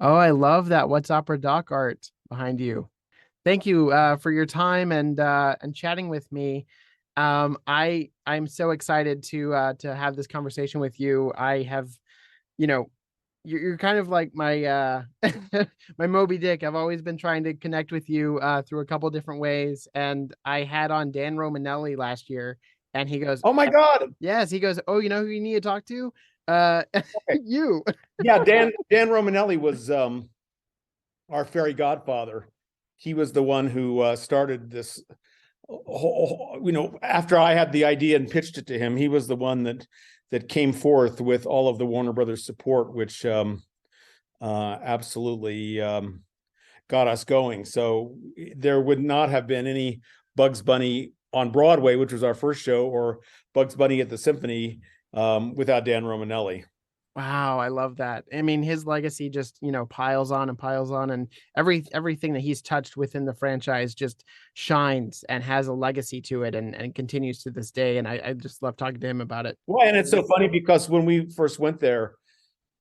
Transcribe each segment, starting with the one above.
Oh, I love that. What's opera doc art behind you? Thank you for your time and chatting with me. I'm so excited to have this conversation with you. I have, you know, you're kind of like my my Moby Dick. I've always been trying to connect with you through a couple different ways, and I had on Dan Romanelli last year, and he goes, Oh my God. yes, he goes, oh, you know who you need to talk to? Okay. You. Yeah, Dan Romanelli was our fairy godfather. He was the one who started this after I had the idea and pitched it to him, he was the one that came forth with all of the Warner Brothers support, which absolutely got us going. So there would not have been any Bugs Bunny on Broadway, which was our first show, or Bugs Bunny at the Symphony without Dan Romanelli. Wow, I love that. I mean, his legacy just, piles on and piles on, and everything that he's touched within the franchise just shines and has a legacy to it and continues to this day. And I just love talking to him about it. Well, and it's so funny because when we first went there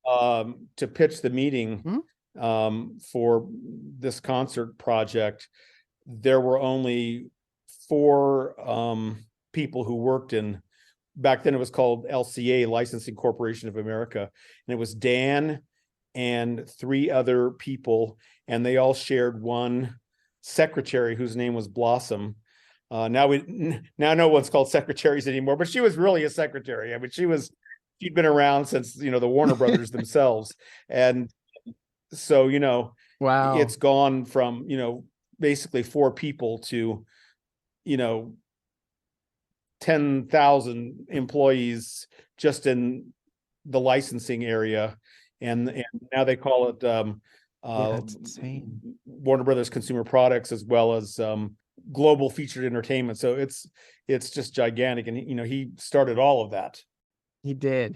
to pitch the meeting for this concert project, there were only four people who worked in, back then it was called LCA, Licensing Corporation of America, and it was Dan and three other people, and they all shared one secretary whose name was Blossom. Now no one's called secretaries anymore, but she was really a secretary. I mean, she'd been around since the Warner Brothers themselves, and so Wow. it's gone from basically four people to 10,000 employees just in the licensing area, and now they call it That's insane. Warner Brothers Consumer Products, as well as Global Featured Entertainment. So it's just gigantic, and he started all of that. He did.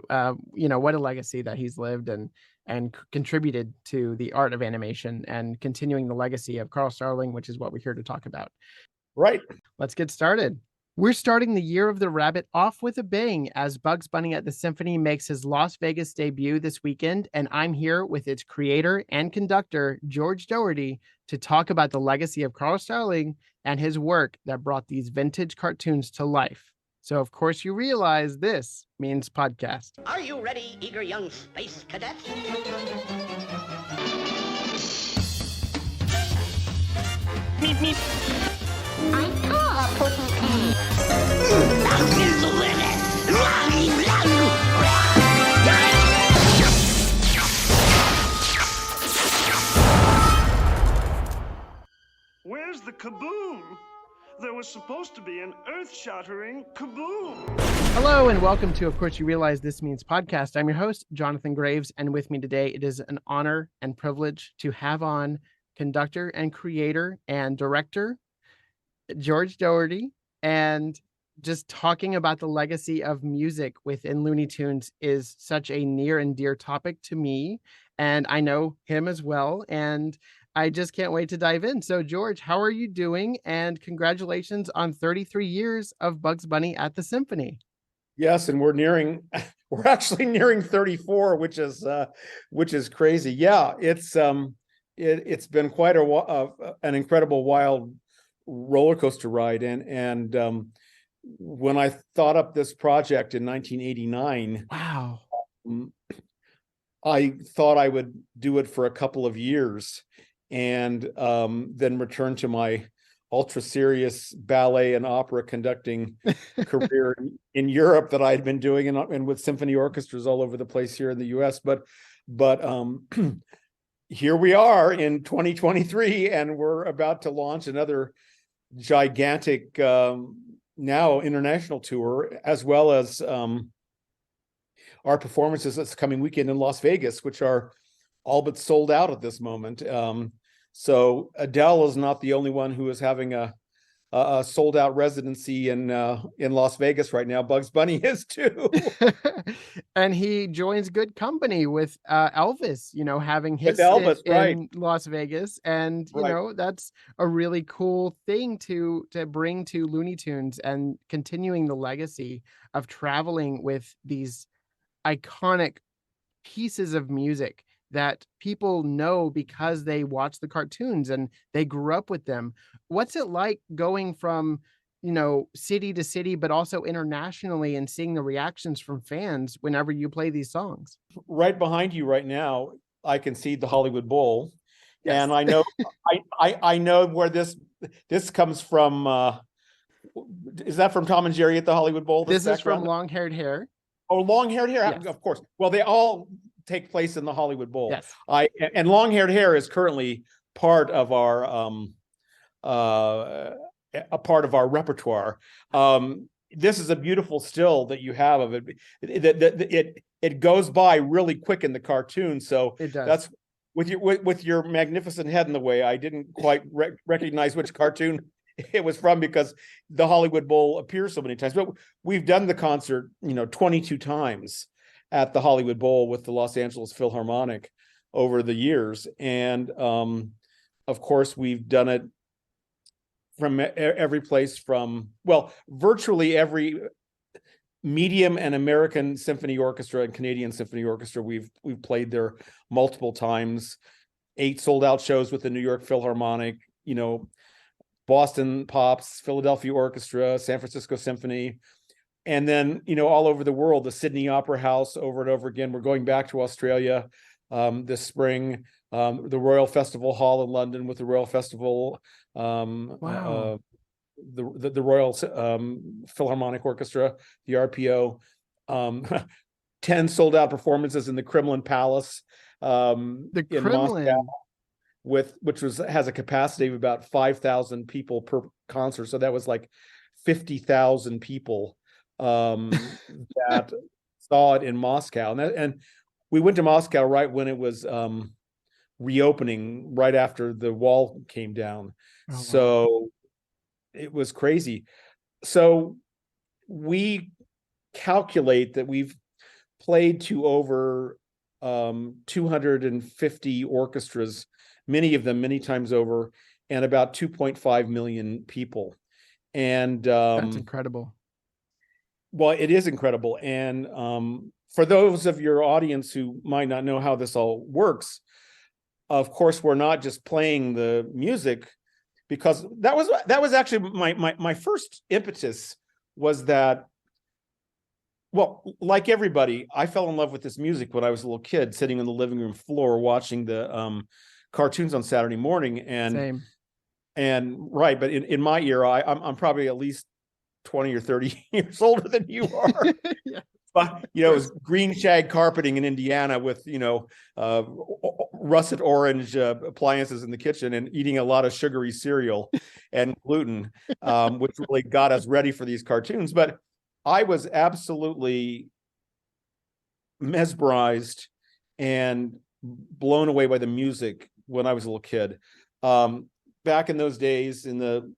What a legacy that he's lived and contributed to the art of animation and continuing the legacy of Carl Starling, which is what we're here to talk about. Right. Let's get started. We're starting the Year of the Rabbit off with a bang as Bugs Bunny at the Symphony makes his Las Vegas debut this weekend, and I'm here with its creator and conductor, George Daugherty, to talk about the legacy of Carl Starling and his work that brought these vintage cartoons to life. So, of course, you realize this means podcast. Are you ready, eager young space cadets? Meep, meep. I saw a potentate. That is the limit. Where's the kaboom? There was supposed to be an earth-shattering kaboom. Hello and welcome to Of Course You Realize This Means podcast. I'm your host, Jonathan Graves, and with me today, it is an honor and privilege to have on conductor and creator and director, George Daugherty. And just talking about the legacy of music within Looney Tunes is such a near and dear topic to me, and I know him as well, and I just can't wait to dive in. So, George, how are you doing? And congratulations on 33 years of Bugs Bunny at the Symphony. Yes, and we're actually nearing 34, which is crazy. Yeah, it's been quite an incredible, wild roller coaster ride, and when I thought up this project in 1989, wow, I thought I would do it for a couple of years and then return to my ultra serious ballet and opera conducting career in Europe that I had been doing and with symphony orchestras all over the place here in the US. But here we are in 2023, and we're about to launch another gigantic now international tour, as well as our performances this coming weekend in Las Vegas, which are all but sold out at this moment. So Adele is not the only one who is having a sold out residency in Las Vegas right now. Bugs Bunny is too. And he joins good company with Elvis, having his Elvis, in Las Vegas. And, right. That's a really cool thing to bring to Looney Tunes and continuing the legacy of traveling with these iconic pieces of music that people know because they watch the cartoons and they grew up with them. What's it like going from, city to city, but also internationally, and seeing the reactions from fans whenever you play these songs? Right behind you right now, I can see the Hollywood Bowl. Yes. And I know, I know where this comes from. Is that from Tom and Jerry at the Hollywood Bowl? This is from Long-Haired Hair. Oh, Long-Haired Hair, Yes. of course. Well, they all take place in the Hollywood Bowl. Yes. And Long-Haired Hair is currently part of our a part of our repertoire. This is a beautiful still that you have of it. It goes by really quick in the cartoon, so It does. that's with your magnificent head in the way. I didn't quite recognize which cartoon it was from because the Hollywood Bowl appears so many times. But we've done the concert, 22 times at the Hollywood Bowl with the Los Angeles Philharmonic over the years, and of course we've done it from every place, from virtually every medium and American symphony orchestra and Canadian symphony orchestra. We've played there multiple times. 8 sold out shows with the New York Philharmonic, Boston Pops, Philadelphia Orchestra, San Francisco Symphony, and then all over the world, the Sydney Opera House over and over again. We're going back to Australia this spring, the Royal Festival Hall in London with the Royal Festival. Wow. The Royal Philharmonic Orchestra, the RPO, 10 sold out performances in the Kremlin Palace, The in Kremlin. Moscow, which has a capacity of about 5,000 people per concert. So that was like 50,000 people that saw it in Moscow, and we went to Moscow right when it was reopening, right after the wall came down. Oh, wow. So it was crazy. So we calculate that we've played to over 250 orchestras, many of them many times over, and about 2.5 million people. And That's incredible. well, it is incredible. And for those of your audience who might not know how this all works, of course, we're not just playing the music, because that was actually my first impetus was that, well, like everybody, I fell in love with this music when I was a little kid, sitting on the living room floor watching the cartoons on Saturday morning. And Same. and right, but in my era, I'm probably at least 20 or 30 years older than you are. Yeah. But it was green shag carpeting in Indiana with russet orange appliances in the kitchen, and eating a lot of sugary cereal and gluten, which really got us ready for these cartoons. But I was absolutely mesmerized and blown away by the music when I was a little kid. Back in those days, in the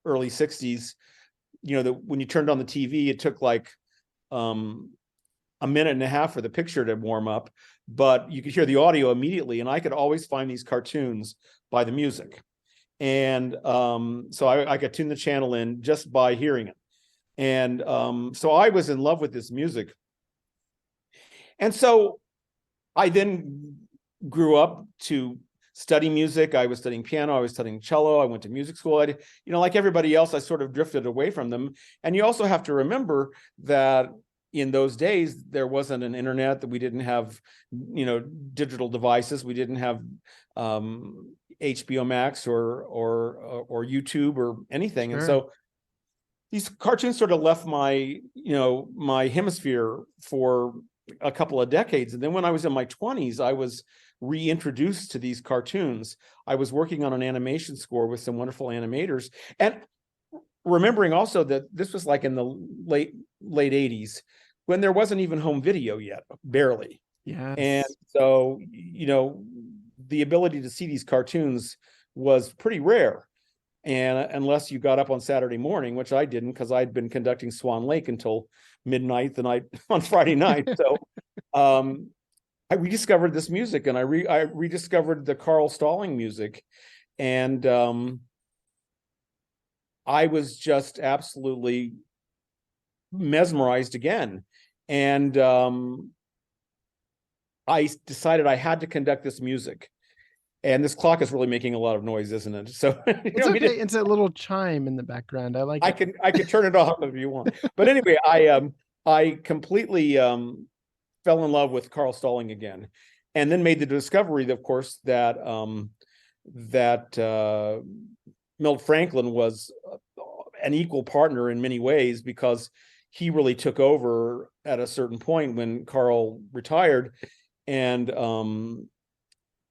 early 60s, when you turned on the TV, it took like a minute and a half for the picture to warm up, but you could hear the audio immediately, and I could always find these cartoons by the music. And so I could tune the channel in just by hearing it. And so I was in love with this music. And so I then grew up to study music. I was studying piano, I was studying cello, I went to music school. Like everybody else, I sort of drifted away from them. And you also have to remember that in those days, there wasn't an internet, that we didn't have, digital devices. We didn't have HBO Max or YouTube or anything. Sure. And so these cartoons sort of left my hemisphere for a couple of decades. And then when I was in my 20s, I was reintroduced to these cartoons. I was working on an animation score with some wonderful animators, and remembering also that this was like in the late 80s, when there wasn't even home video yet, barely. Yes. And so, the ability to see these cartoons was pretty rare. And unless you got up on Saturday morning, which I didn't, because I'd been conducting Swan Lake until midnight the night on Friday night. So I rediscovered this music, and I rediscovered the Carl Stalling music. And I was just absolutely mesmerized again. And I decided I had to conduct this music. And this clock is really making a lot of noise, isn't it? So it's okay. It's a little chime in the background. I like it. I could turn it off if you want. But anyway, I completely fell in love with Carl Stalling again, and then made the discovery, of course, that Milt Franklyn was an equal partner in many ways, because he really took over at a certain point when Carl retired. And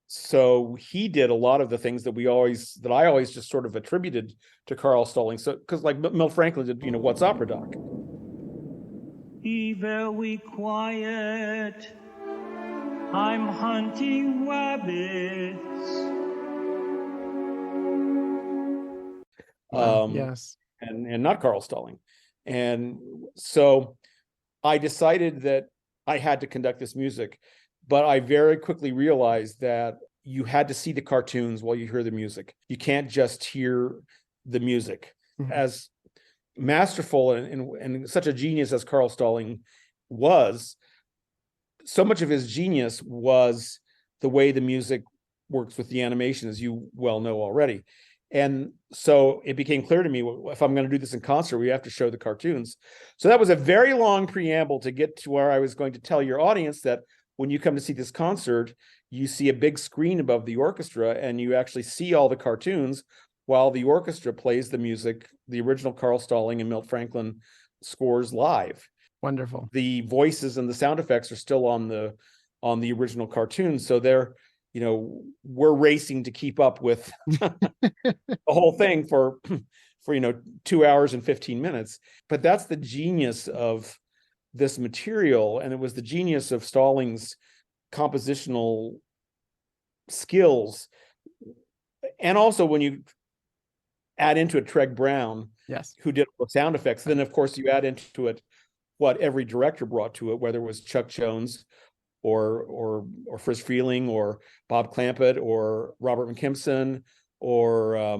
so he did a lot of the things that I always just sort of attributed to Carl Stalling. So, because like Milt Franklyn did, What's Opera, Doc? Be very quiet. I'm hunting rabbits. Yes. And not Carl Stalling. And so I decided that I had to conduct this music, but I very quickly realized that you had to see the cartoons while you hear the music. You can't just hear the music. Mm-hmm. As masterful and such a genius as Carl Stalling was, so much of his genius was the way the music works with the animation, as you well know already. And so it became clear to me, if I'm going to do this in concert, we have to show the cartoons. So that was a very long preamble to get to where I was going to tell your audience that when you come to see this concert, you see a big screen above the orchestra, and you actually see all the cartoons while the orchestra plays the music, the original Carl Stalling and Milt Franklyn scores live. Wonderful. The voices and the sound effects are still on the original cartoon. So they're, we're racing to keep up with the whole thing for 2 hours and 15 minutes. But that's the genius of this material. And it was the genius of Stalling's compositional skills. And also when you add into it Treg Brown, yes, who did the sound effects, then of course you add into it what every director brought to it, whether it was Chuck Jones or Friz Freleng or Bob Clampett or Robert McKimson or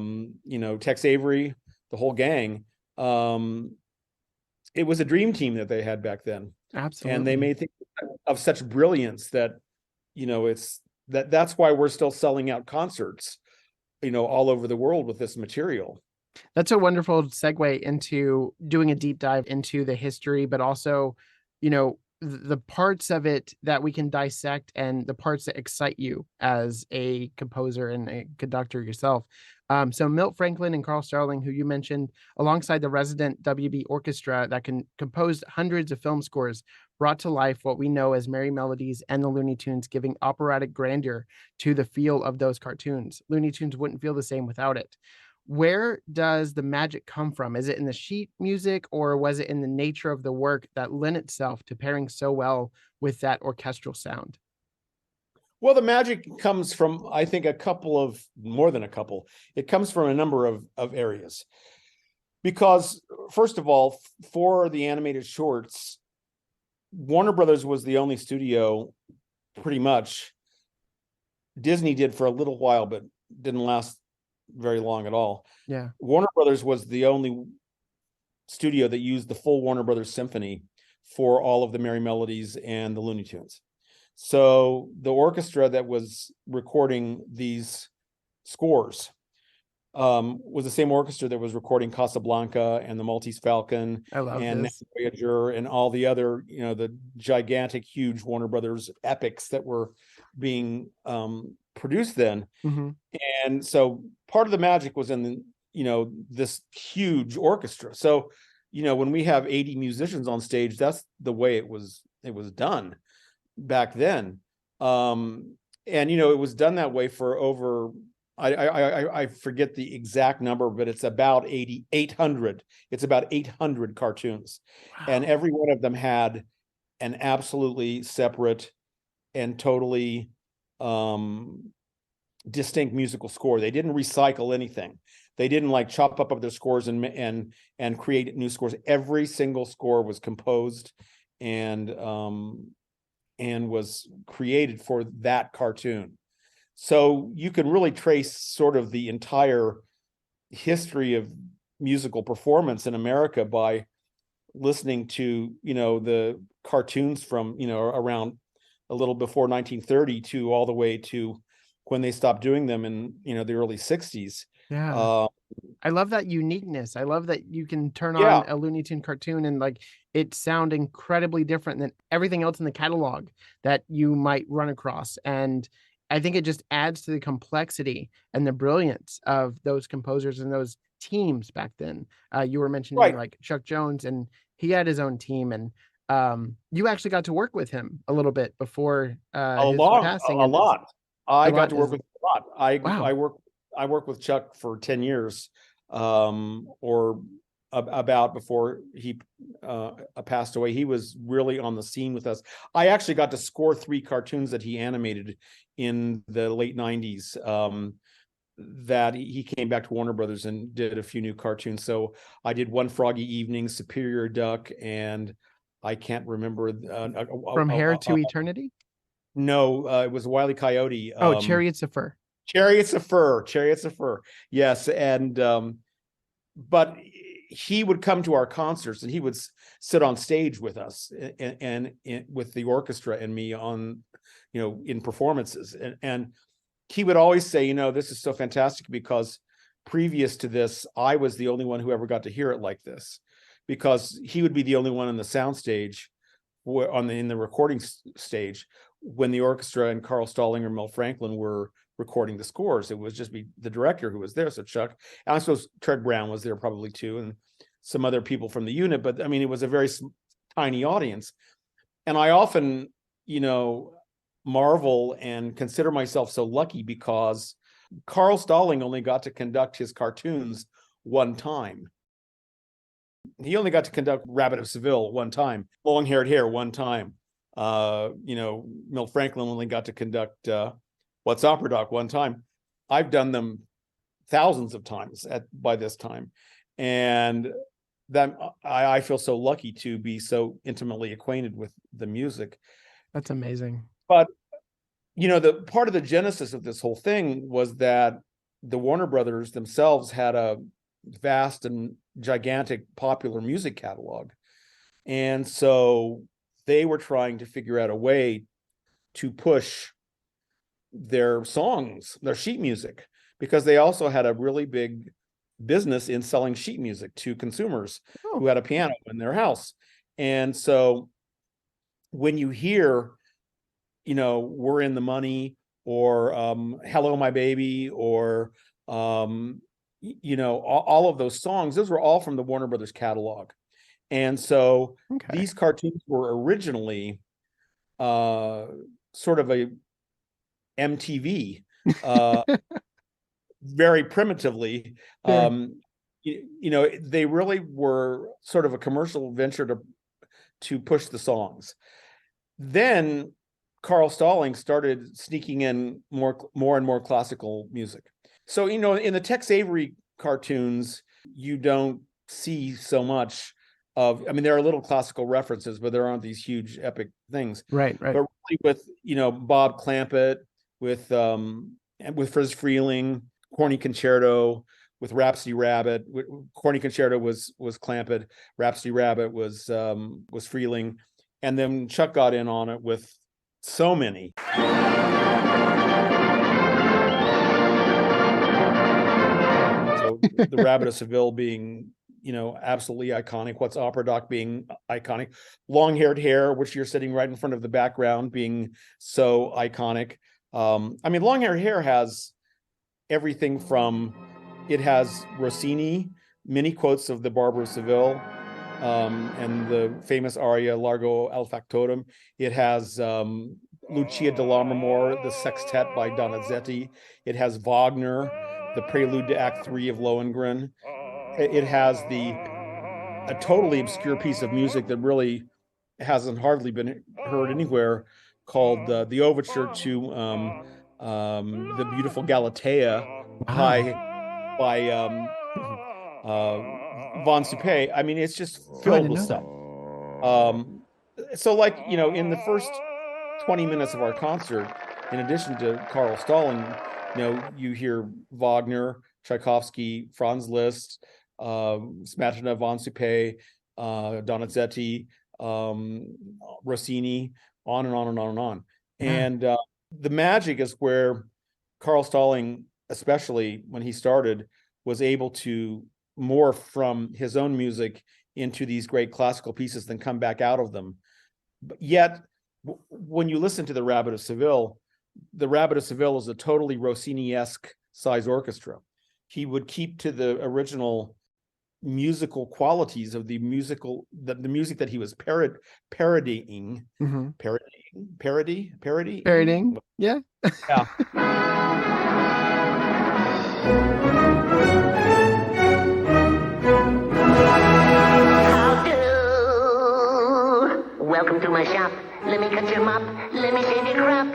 Tex Avery, the whole gang. It was a dream team that they had back then. Absolutely. And they made things of such brilliance that that's why we're still selling out concerts all over the world with this material. That's a wonderful segue into doing a deep dive into the history, but also, the parts of it that we can dissect and the parts that excite you as a composer and a conductor yourself. So Milt Franklyn and Carl Stalling, who you mentioned, alongside the resident WB orchestra that composed hundreds of film scores, brought to life what we know as Merrie Melodies and the Looney Tunes, giving operatic grandeur to the feel of those cartoons. Looney Tunes wouldn't feel the same without it. Where does the magic come from? Is it in the sheet music, or was it in the nature of the work that lent itself to pairing so well with that orchestral sound? Well, the magic comes from, I think, more than a couple. It comes from a number of areas. Because, first of all, for the animated shorts, Warner Brothers was the only studio, pretty much. Disney did for a little while, but didn't last very long at all. Yeah. Warner Brothers was the only studio that used the full Warner Brothers Symphony for all of the Merrie Melodies and the Looney Tunes. So the orchestra that was recording these scores was the same orchestra that was recording Casablanca and the Maltese Falcon and Voyager and all the other, the gigantic, huge Warner Brothers epics that were being produced then. Mm-hmm. And so part of the magic was in this huge orchestra. So when we have 80 musicians on stage, that's the way it was done back then. And it was done that way for over, I forget the exact number, but it's about 800. It's about 800 cartoons. Wow. And every one of them had an absolutely separate and totally distinct musical score. They didn't recycle anything. They didn't chop up their scores and create new scores. Every single score was composed and was created for that cartoon. So you can really trace sort of the entire history of musical performance in America by listening to, the cartoons from, around a little before 1930 to all the way to when they stopped doing them in, the early 60s. Yeah. I love that uniqueness. I love that you can turn Yeah. on a Looney Tune cartoon and like it sound incredibly different than everything else in the catalog that you might run across. And I think it just adds to the complexity and the brilliance of those composers and those teams back then. You were mentioning Right. like Chuck Jones, and he had his own team, and you actually got to work with him a little bit before his passing. A lot. I got to work with him a lot. Wow. I worked with Chuck for 10 years, or about before he passed away. He was really on the scene with us. I actually got to score 3 cartoons that he animated in the late 90s. That he came back to Warner Brothers and did a few new cartoons. So I did One Froggy Evening, Superior Duck, and I can't remember. From Here to Eternity? No, it was Wile E. Coyote. Oh, Chariots of Fur. Chariots of Fur. Yes. And, but he would come to our concerts and he would sit on stage with us and with the orchestra and me on, in performances. And he would always say, this is so fantastic because previous to this, I was the only one who ever got to hear it like this, because he would be the only one on the sound stage in the recording stage when the orchestra and Carl Stalling or Milt Franklyn were recording the scores. It was just the director who was there. So Chuck, and I suppose Tread Brown was there probably too, and some other people from the unit. But I mean, it was a very tiny audience. And I often, marvel and consider myself so lucky because Carl Stalling only got to conduct his cartoons one time. He only got to conduct Rabbit of Seville one time, Long-Haired Hare one time. Milt Franklyn only got to conduct What's Opera Doc one time. I've done them thousands of times by this time. And that I feel so lucky to be so intimately acquainted with the music. That's amazing. But, the part of the genesis of this whole thing was that the Warner Brothers themselves had a vast and gigantic popular music catalog. And so they were trying to figure out a way to push their songs, their sheet music, because they also had a really big business in selling sheet music to consumers who had a piano in their house. And so when you hear, We're in the Money or Hello, My Baby, or, all of those songs, those were all from the Warner Brothers catalog. And so these cartoons were originally sort of a MTV, very primitively. They really were sort of a commercial venture to push the songs. Then Carl Stalling started sneaking in more and more classical music. So, in the Tex Avery cartoons, you don't see so much there are little classical references, but there aren't these huge epic things. Right. But really with, Bob Clampett, with Friz Freleng, Corny Concerto, with Rhapsody Rabbit. Corny Concerto was Clampett, Rhapsody Rabbit was Freleng, and then Chuck got in on it with so many. So the Rabbit of Seville being, absolutely iconic. What's Opera Doc being iconic. Long-Haired Hare, which you're sitting right in front of the background, being so iconic. Long-Haired Hare has everything from, it has Rossini, many quotes of the Barber of Seville, and the famous aria Largo al Factotum. It has Lucia di Lammermoor, the Sextet by Donizetti. It has Wagner, the prelude to Act 3 of Lohengrin. It has a totally obscure piece of music that really hasn't hardly been heard anywhere, called the overture to the beautiful Galatea by Von Suppé. It's just filled with stuff. So in the first 20 minutes of our concert, in addition to Carl Stalling, you hear Wagner, Tchaikovsky, Franz Liszt, Smetana, Von Suppé, Donizetti, Rossini, on and on and on and on. And the magic is where Carl Stalling, especially when he started, was able to morph from his own music into these great classical pieces, then come back out of them. But yet, when you listen to the Rabbit of Seville is a totally Rossini-esque size orchestra. He would keep to the original musical qualities of the music that he was parodying. Mm-hmm. Parodying. Yeah. Yeah. How do? Welcome to my shop. Let me cut your mop. Let me save your crop.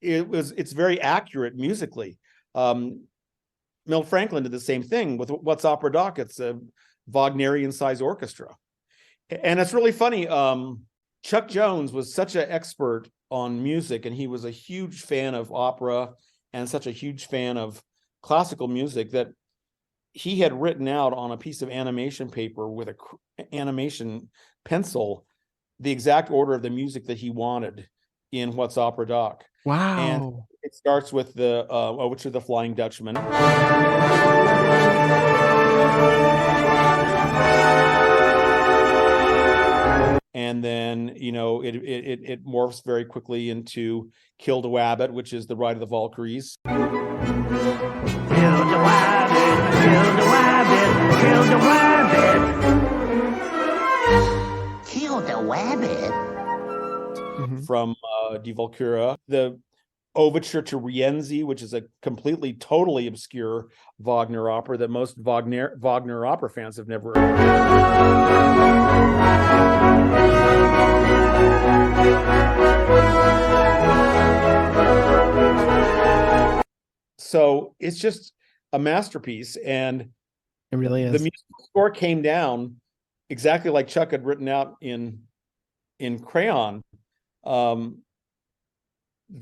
It's very accurate musically. Milt Franklyn did the same thing with What's Opera Doc. It's a Wagnerian size orchestra. And it's really funny. Chuck Jones was such an expert on music, and he was a huge fan of opera and such a huge fan of classical music that he had written out on a piece of animation paper with an animation pencil the exact order of the music that he wanted in What's Opera Doc. Wow. And it starts with the which are the Flying Dutchman. And then, it morphs very quickly into Kill the Wabbit, which is the Ride of the Valkyries. Kill the wabbit, kill the wabbit, kill the wabbit. Kill the wabbit. Mm-hmm. From Die Walküre. The Overture to Rienzi, which is a completely, totally obscure Wagner opera that most Wagner opera fans have never heard. So it's just a masterpiece, and it really is. The musical score came down exactly like Chuck had written out in Crayon.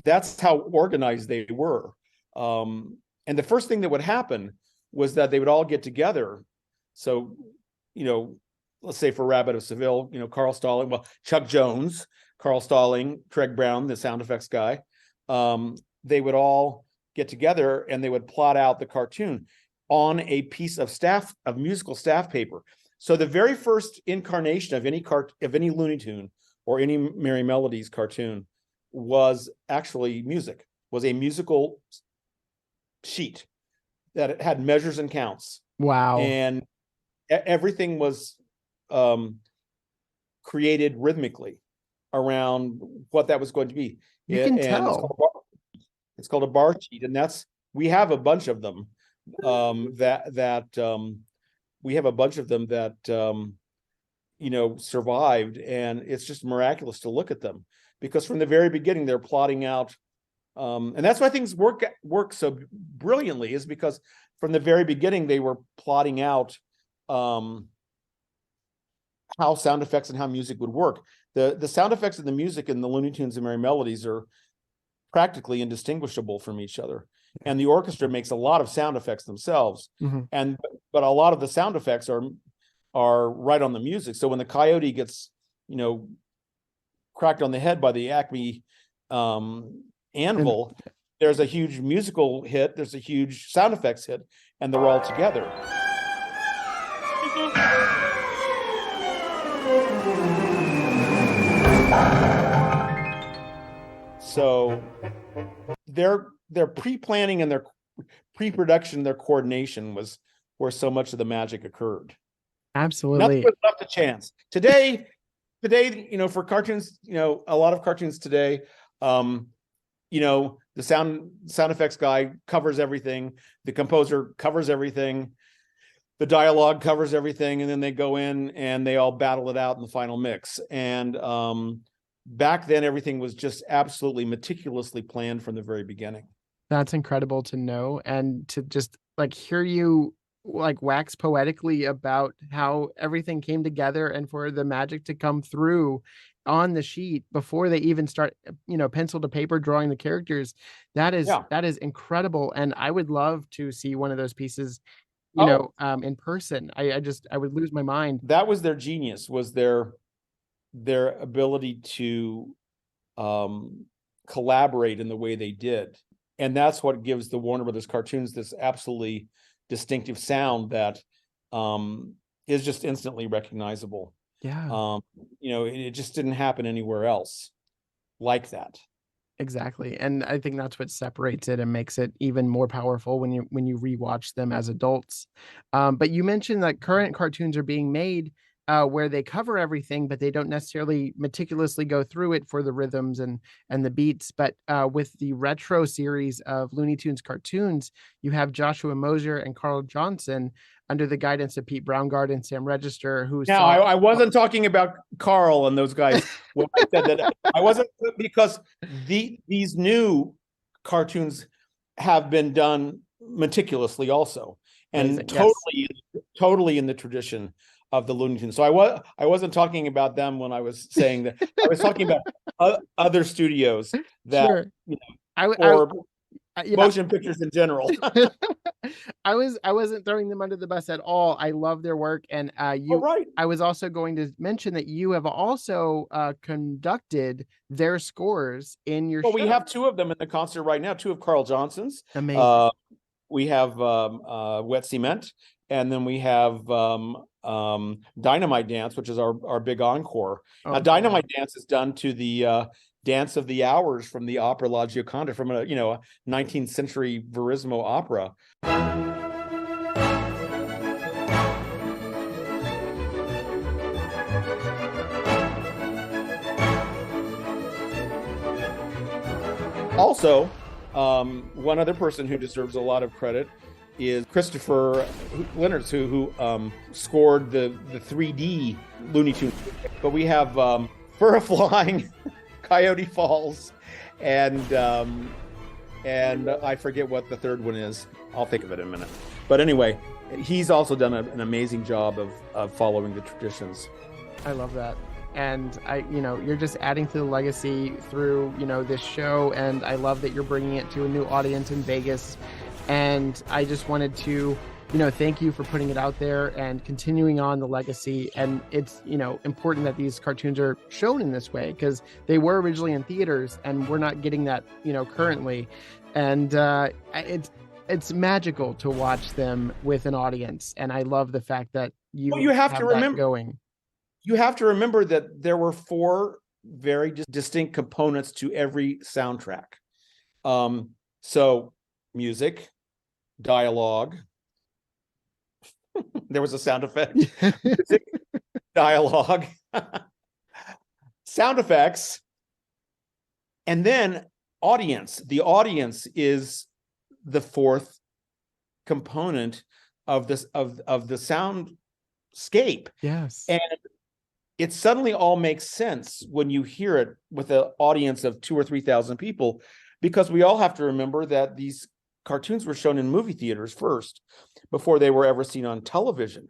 That's how organized they were. And the first thing that would happen was that they would all get together. So, let's say for Rabbit of Seville, Carl Stalling, Chuck Jones, Carl Stalling, Craig Brown, the sound effects guy, they would all get together and they would plot out the cartoon on a piece of musical staff paper. So the very first incarnation of any Looney Tune or any Merrie Melodies cartoon was actually was a musical sheet that it had measures and counts. Wow. And everything was created rhythmically around what that was going to be. You can tell. It's called a bar sheet, and we have a bunch of them survived, and it's just miraculous to look at them, because from the very beginning they're plotting out, and that's why things work so brilliantly, is because from the very beginning they were plotting out how sound effects and how music would work. The sound effects and the music in the Looney Tunes and Merrie Melodies are practically indistinguishable from each other, and the orchestra makes a lot of sound effects themselves. Mm-hmm. But a lot of the sound effects are right on the music. So when the coyote gets cracked on the head by the Acme anvil, there's a huge musical hit, there's a huge sound effects hit, and they're all together. So their pre-planning and their pre-production, their coordination was where so much of the magic occurred. Absolutely. Nothing was left to chance. Today, for cartoons, a lot of cartoons today, the sound effects guy covers everything, the composer covers everything, the dialogue covers everything, and then they go in and they all battle it out in the final mix. And back then, everything was just absolutely meticulously planned from the very beginning. That's incredible to know, and to just hear you wax poetically about how everything came together, and for the magic to come through on the sheet before they even start, pencil to paper drawing the characters. That is incredible. And I would love to see one of those pieces, in person. I would lose my mind. That was their genius, was their ability to collaborate in the way they did. And that's what gives the Warner Brothers cartoons this absolutely distinctive sound that is just instantly recognizable. Yeah. It just didn't happen anywhere else like that. Exactly. And I think that's what separates it and makes it even more powerful when you rewatch them as adults. But you mentioned that current cartoons are being made where they cover everything, but they don't necessarily meticulously go through it for the rhythms and the beats. But with the retro series of Looney Tunes cartoons, you have Joshua Mosier and Carl Johnson under the guidance of Pete Brownguard and Sam Register, who Now, I wasn't talking about Carl and those guys. When I said that, I wasn't, because these new cartoons have been done meticulously also, and totally in the tradition of the Looney Tunes. So I wasn't talking about them when I was saying that. I was talking about other studios that, sure. Motion pictures in general. I wasn't throwing them under the bus at all. I love their work, and I was also going to mention that you have also conducted their scores in your show. We have two of them in the concert right now, two of Carl Johnson's. Amazing. We have Wet Cement, and then we have Dynamite Dance, which is our big encore. Now, Dynamite Dance is done to the Dance of the Hours from the opera La Gioconda, from a 19th century Verismo opera. Also, one other person who deserves a lot of credit is Christopher Leonards, who scored the 3D Looney Tunes. But we have Fur Flying, Coyote Falls, and I forget what the third one is. I'll think of it in a minute. But anyway, he's also done an amazing job of following the traditions. I love that. And you're just adding to the legacy through, this show. And I love that you're bringing it to a new audience in Vegas. And I just wanted to, thank you for putting it out there and continuing on the legacy. And it's, important that these cartoons are shown in this way, because they were originally in theaters and we're not getting that, currently. And it's magical to watch them with an audience. And I love the fact that you have to remember going. You have to remember that there were 4 very distinct components to every soundtrack. So music, dialogue, there was a sound effect, music, dialogue, sound effects, and then audience. The audience is the 4th component of this of the soundscape. Yes. And it suddenly all makes sense when you hear it with an audience of 2,000 or 3,000 people, because we all have to remember that these cartoons were shown in movie theaters first before they were ever seen on television.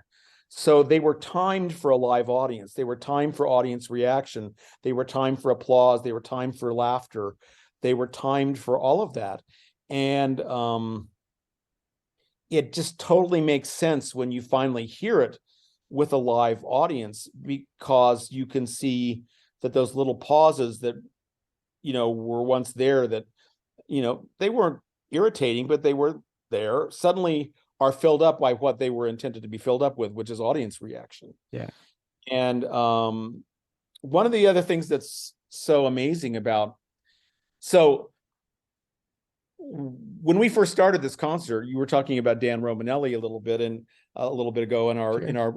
So they were timed for a live audience. They were timed for audience reaction. They were timed for applause. They were timed for laughter. They were timed for all of that. And it just totally makes sense when you finally hear it with a live audience, because you can see that those little pauses that, were once there, that, they weren't irritating, but they were there, suddenly are filled up by what they were intended to be filled up with, which is audience reaction. Yeah. And one of the other things that's so amazing about, when we first started this concert, you were talking about Dan Romanelli a little bit ago in our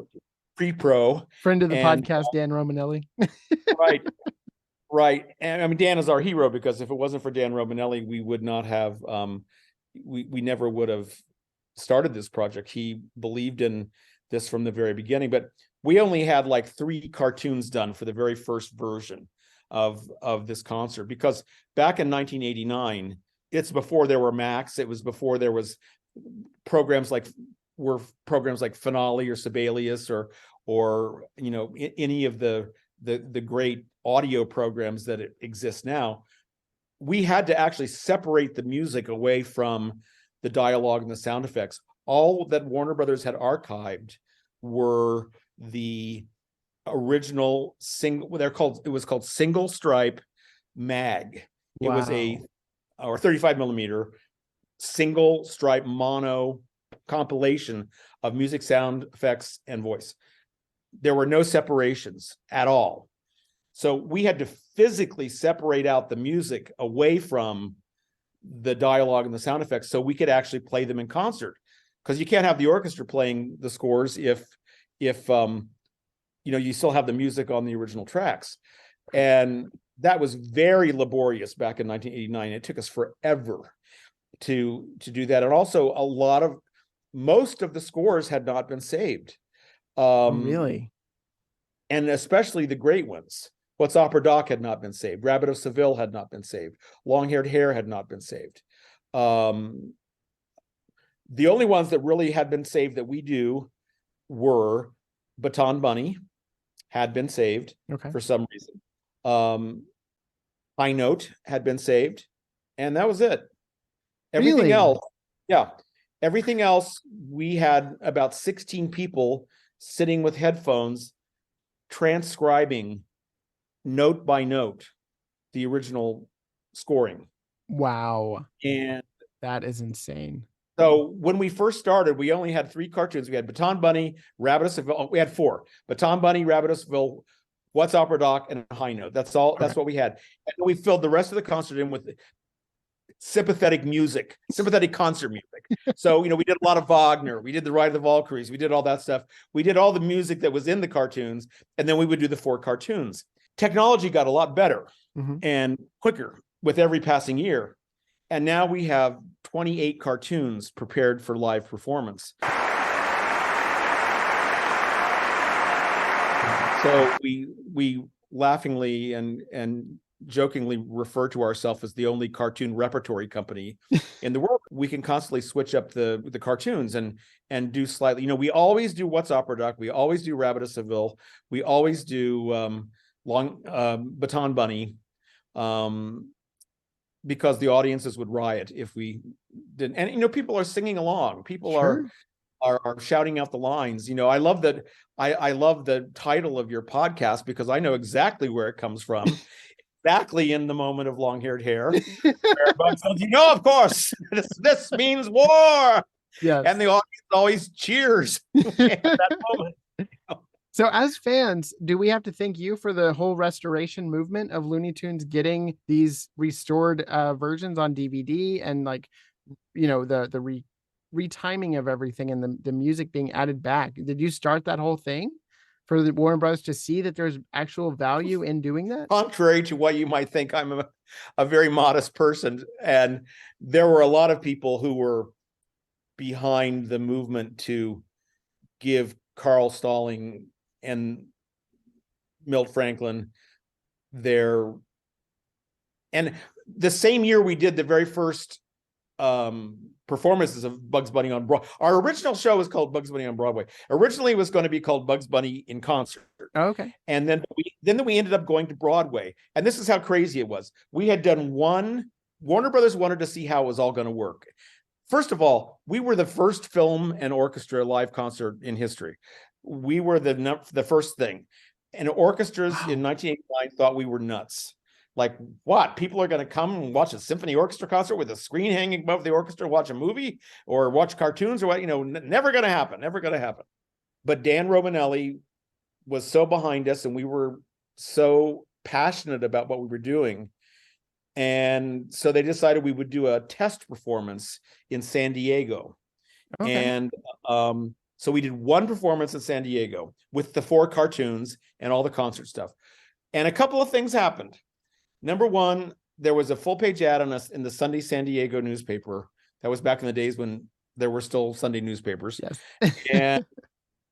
pre-pro. Friend of the podcast, Dan Romanelli. Right. And I mean, Dan is our hero, because if it wasn't for Dan Romanelli, we would not have, we never would have started this project. He believed in this from the very beginning, but we only had like 3 cartoons done for the very first version of this concert, because back in 1989, it's before there were Macs. It was before there was programs like Finale or Sibelius or any of the great audio programs that exist now. We had to actually separate the music away from the dialogue and the sound effects. all that Warner Brothers had archived were the original single. It was called single stripe mag. It was or 35 millimeter single stripe mono compilation of music, sound effects, and voice. There were no separations at all. So we had to physically separate out the music away from the dialogue and the sound effects so we could actually play them in concert. Because you can't have the orchestra playing the scores if you still have the music on the original tracks. And that was very laborious back in 1989. It took us forever to do that. And also most of the scores had not been saved. Really? And especially the great ones. What's Opera Doc had not been saved. Rabbit of Seville had not been saved. Long-Haired Hare had not been saved. The only ones that really had been saved that we do were Baton Bunny had been saved for some reason. High Note had been saved, and that was it. Everything else, everything else, we had about 16 people sitting with headphones transcribing note by note the original scoring. Wow. And that is insane. So when we first started, we only had 3 cartoons. We had Baton Bunny, Rabbit of Seville. We had 4. Baton Bunny, Rabbit of Seville, What's Opera Doc, and High Note. That's all. That's what we had. And we filled the rest of the concert in with sympathetic music, sympathetic concert music. So, we did a lot of Wagner. We did the Ride of the Valkyries. We did all that stuff. We did all the music that was in the cartoons, and then we would do the 4 cartoons. Technology got a lot better and quicker with every passing year. And now we have 28 cartoons prepared for live performance. So we laughingly and jokingly refer to ourselves as the only cartoon repertory company in the world. We can constantly switch up the cartoons and do slightly. We always do What's Opera Doc. We always do Rabbit of Seville. We always do Baton Bunny. Because the audiences would riot if we didn't. And people are singing along. People are shouting out the lines. I love that. I love the title of your podcast because I know exactly where it comes from. Exactly in the moment of Long-Haired Hare. Of course, this means war. Yes. And the audience always cheers at that moment. So as fans, do we have to thank you for the whole restoration movement of Looney Tunes getting these restored versions on DVD and the retiming of everything and the music being added back? Did you start that whole thing for the Warner Brothers to see that there's actual value in doing that? Contrary to what you might think, I'm a very modest person. And there were a lot of people who were behind the movement to give Carl Stalling and Milt Franklyn and the same year we did the very first performances of Bugs Bunny on Broadway. Our original show was called Bugs Bunny on Broadway. Originally it was going to be called Bugs Bunny in Concert. Okay. And then we ended up going to Broadway. And this is how crazy it was. We had done Warner Brothers wanted to see how it was all going to work. First of all, we were the first film and orchestra live concert in history. We were the first thing. And orchestras in 1989 thought we were nuts. Like, what? People are going to come and watch a symphony orchestra concert with a screen hanging above the orchestra, watch a movie or watch cartoons or what? Never going to happen. Never going to happen. But Dan Romanelli was so behind us and we were so passionate about what we were doing. And so they decided we would do a test performance in San Diego. Okay. And so we did one performance in San Diego with the 4 cartoons and all the concert stuff. And a couple of things happened. Number one, there was a full-page ad on us in the Sunday San Diego newspaper. That was back in the days when there were still Sunday newspapers. Yes. And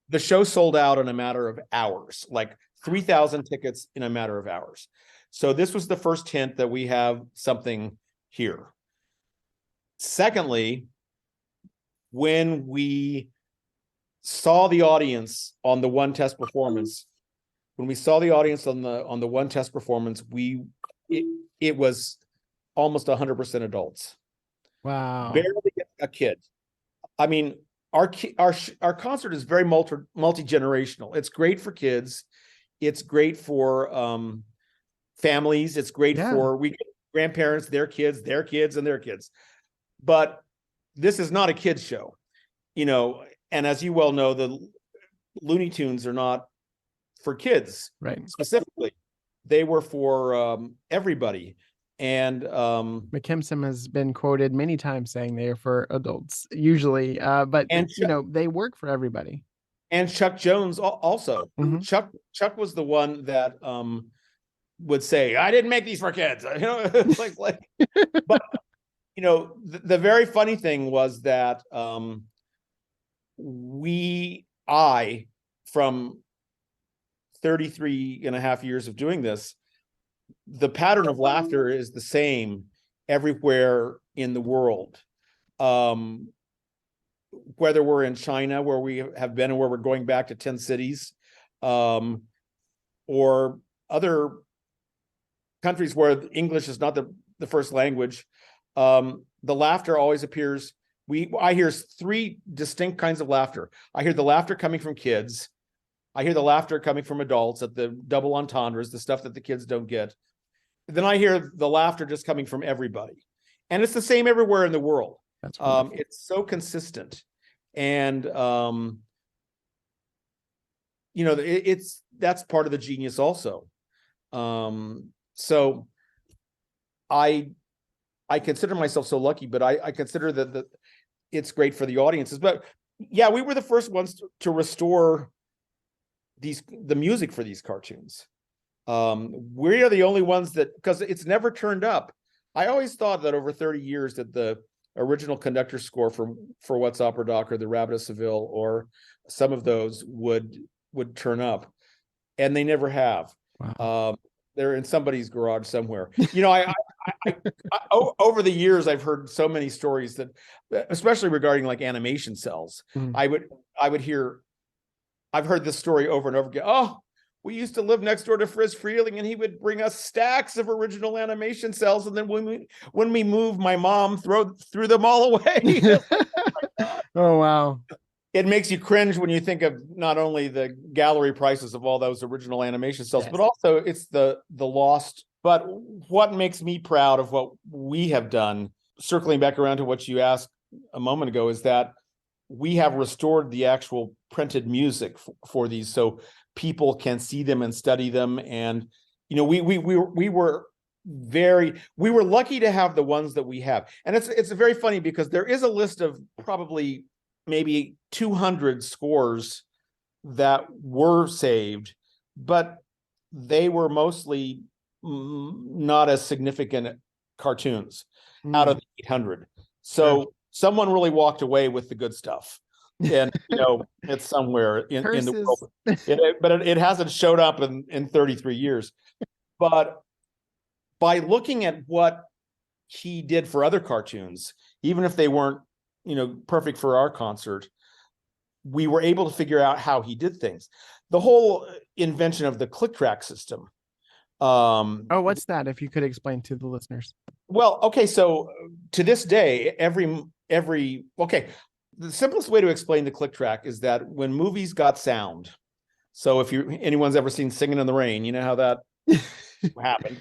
the show sold out in a matter of hours, like 3,000 tickets in a matter of hours. So this was the first hint that we have something here. Secondly, when we saw the audience on the one test performance, it was almost 100% adults. Wow. Barely a kid. I mean, our concert is very multi-generational. It's great for kids. It's great for families. It's great for we get grandparents, their kids, and their kids. But this is not a kids show, and as you well know, the Looney Tunes are not for kids, right? Specifically, they were for everybody. And McKimson has been quoted many times saying they are for adults usually, but they work for everybody. And Chuck Jones also. Mm-hmm. Chuck was the one that would say, "I didn't make these for kids." But the very funny thing was that from 33 and a half years of doing this, the pattern of laughter is the same everywhere in the world. Whether we're in China, where we have been and where we're going back to 10 cities, or other countries where English is not the first language, the laughter always appears. I hear three distinct kinds of laughter. I hear the laughter coming from kids. I hear the laughter coming from adults at the double entendres, the stuff that the kids don't get. Then I hear the laughter just coming from everybody. And it's the same everywhere in the world. That's it's so consistent. And, that's part of the genius also. So I consider myself so lucky, but I consider that it's great for the audiences. But yeah, we were the first ones to restore the music for these cartoons. We are the only ones that, because it's never turned up. I always thought that over 30 years that the original conductor score for What's Opera Doc or the Rabbit of Seville or some of those would turn up, and they never have. Wow. They're in somebody's garage somewhere. I over the years I've heard so many stories that, especially regarding like animation cells, I've heard this story over and over again. Oh, we used to live next door to Friz Freleng, and he would bring us stacks of original animation cells, and then when we moved, my mom threw them all away. Oh wow! It makes you cringe when you think of not only the gallery prices of all those original animation cells, but also it's the lost. But what makes me proud of what we have done, circling back around to what you asked a moment ago, is that we have restored the actual printed music for these, so people can see them and study them. And we were lucky to have the ones that we have. And it's very funny because there is a list of probably maybe 200 scores that were saved, but they were mostly not as significant cartoons out of the 800. So someone really walked away with the good stuff. And it's somewhere in the world, but it hasn't showed up in 33 years. But by looking at what he did for other cartoons, even if they weren't perfect for our concert, we were able to figure out how he did things. The whole invention of the click track system. What's that? If you could explain to the listeners. Well, okay, so to this day, the simplest way to explain the click track is that when movies got sound, so if anyone's ever seen Singing in the Rain, you know how that happened.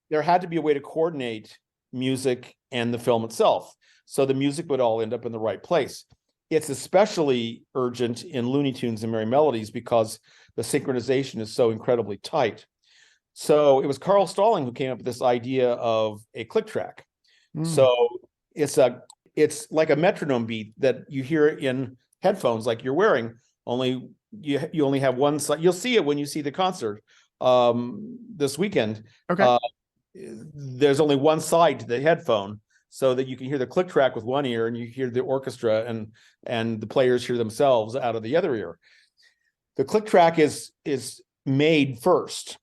There had to be a way to coordinate music and the film itself, so the music would all end up in the right place. It's especially urgent in Looney Tunes and Merrie Melodies because the synchronization is so incredibly tight. So it was Carl Stalling who came up with this idea of a click track. So it's like a metronome beat that you hear in headphones like you're wearing, only you only have one side. You'll see it when you see the concert this weekend. Okay. There's only one side to the headphone so that you can hear the click track with one ear and you hear the orchestra and the players hear themselves out of the other ear. The click track is made first.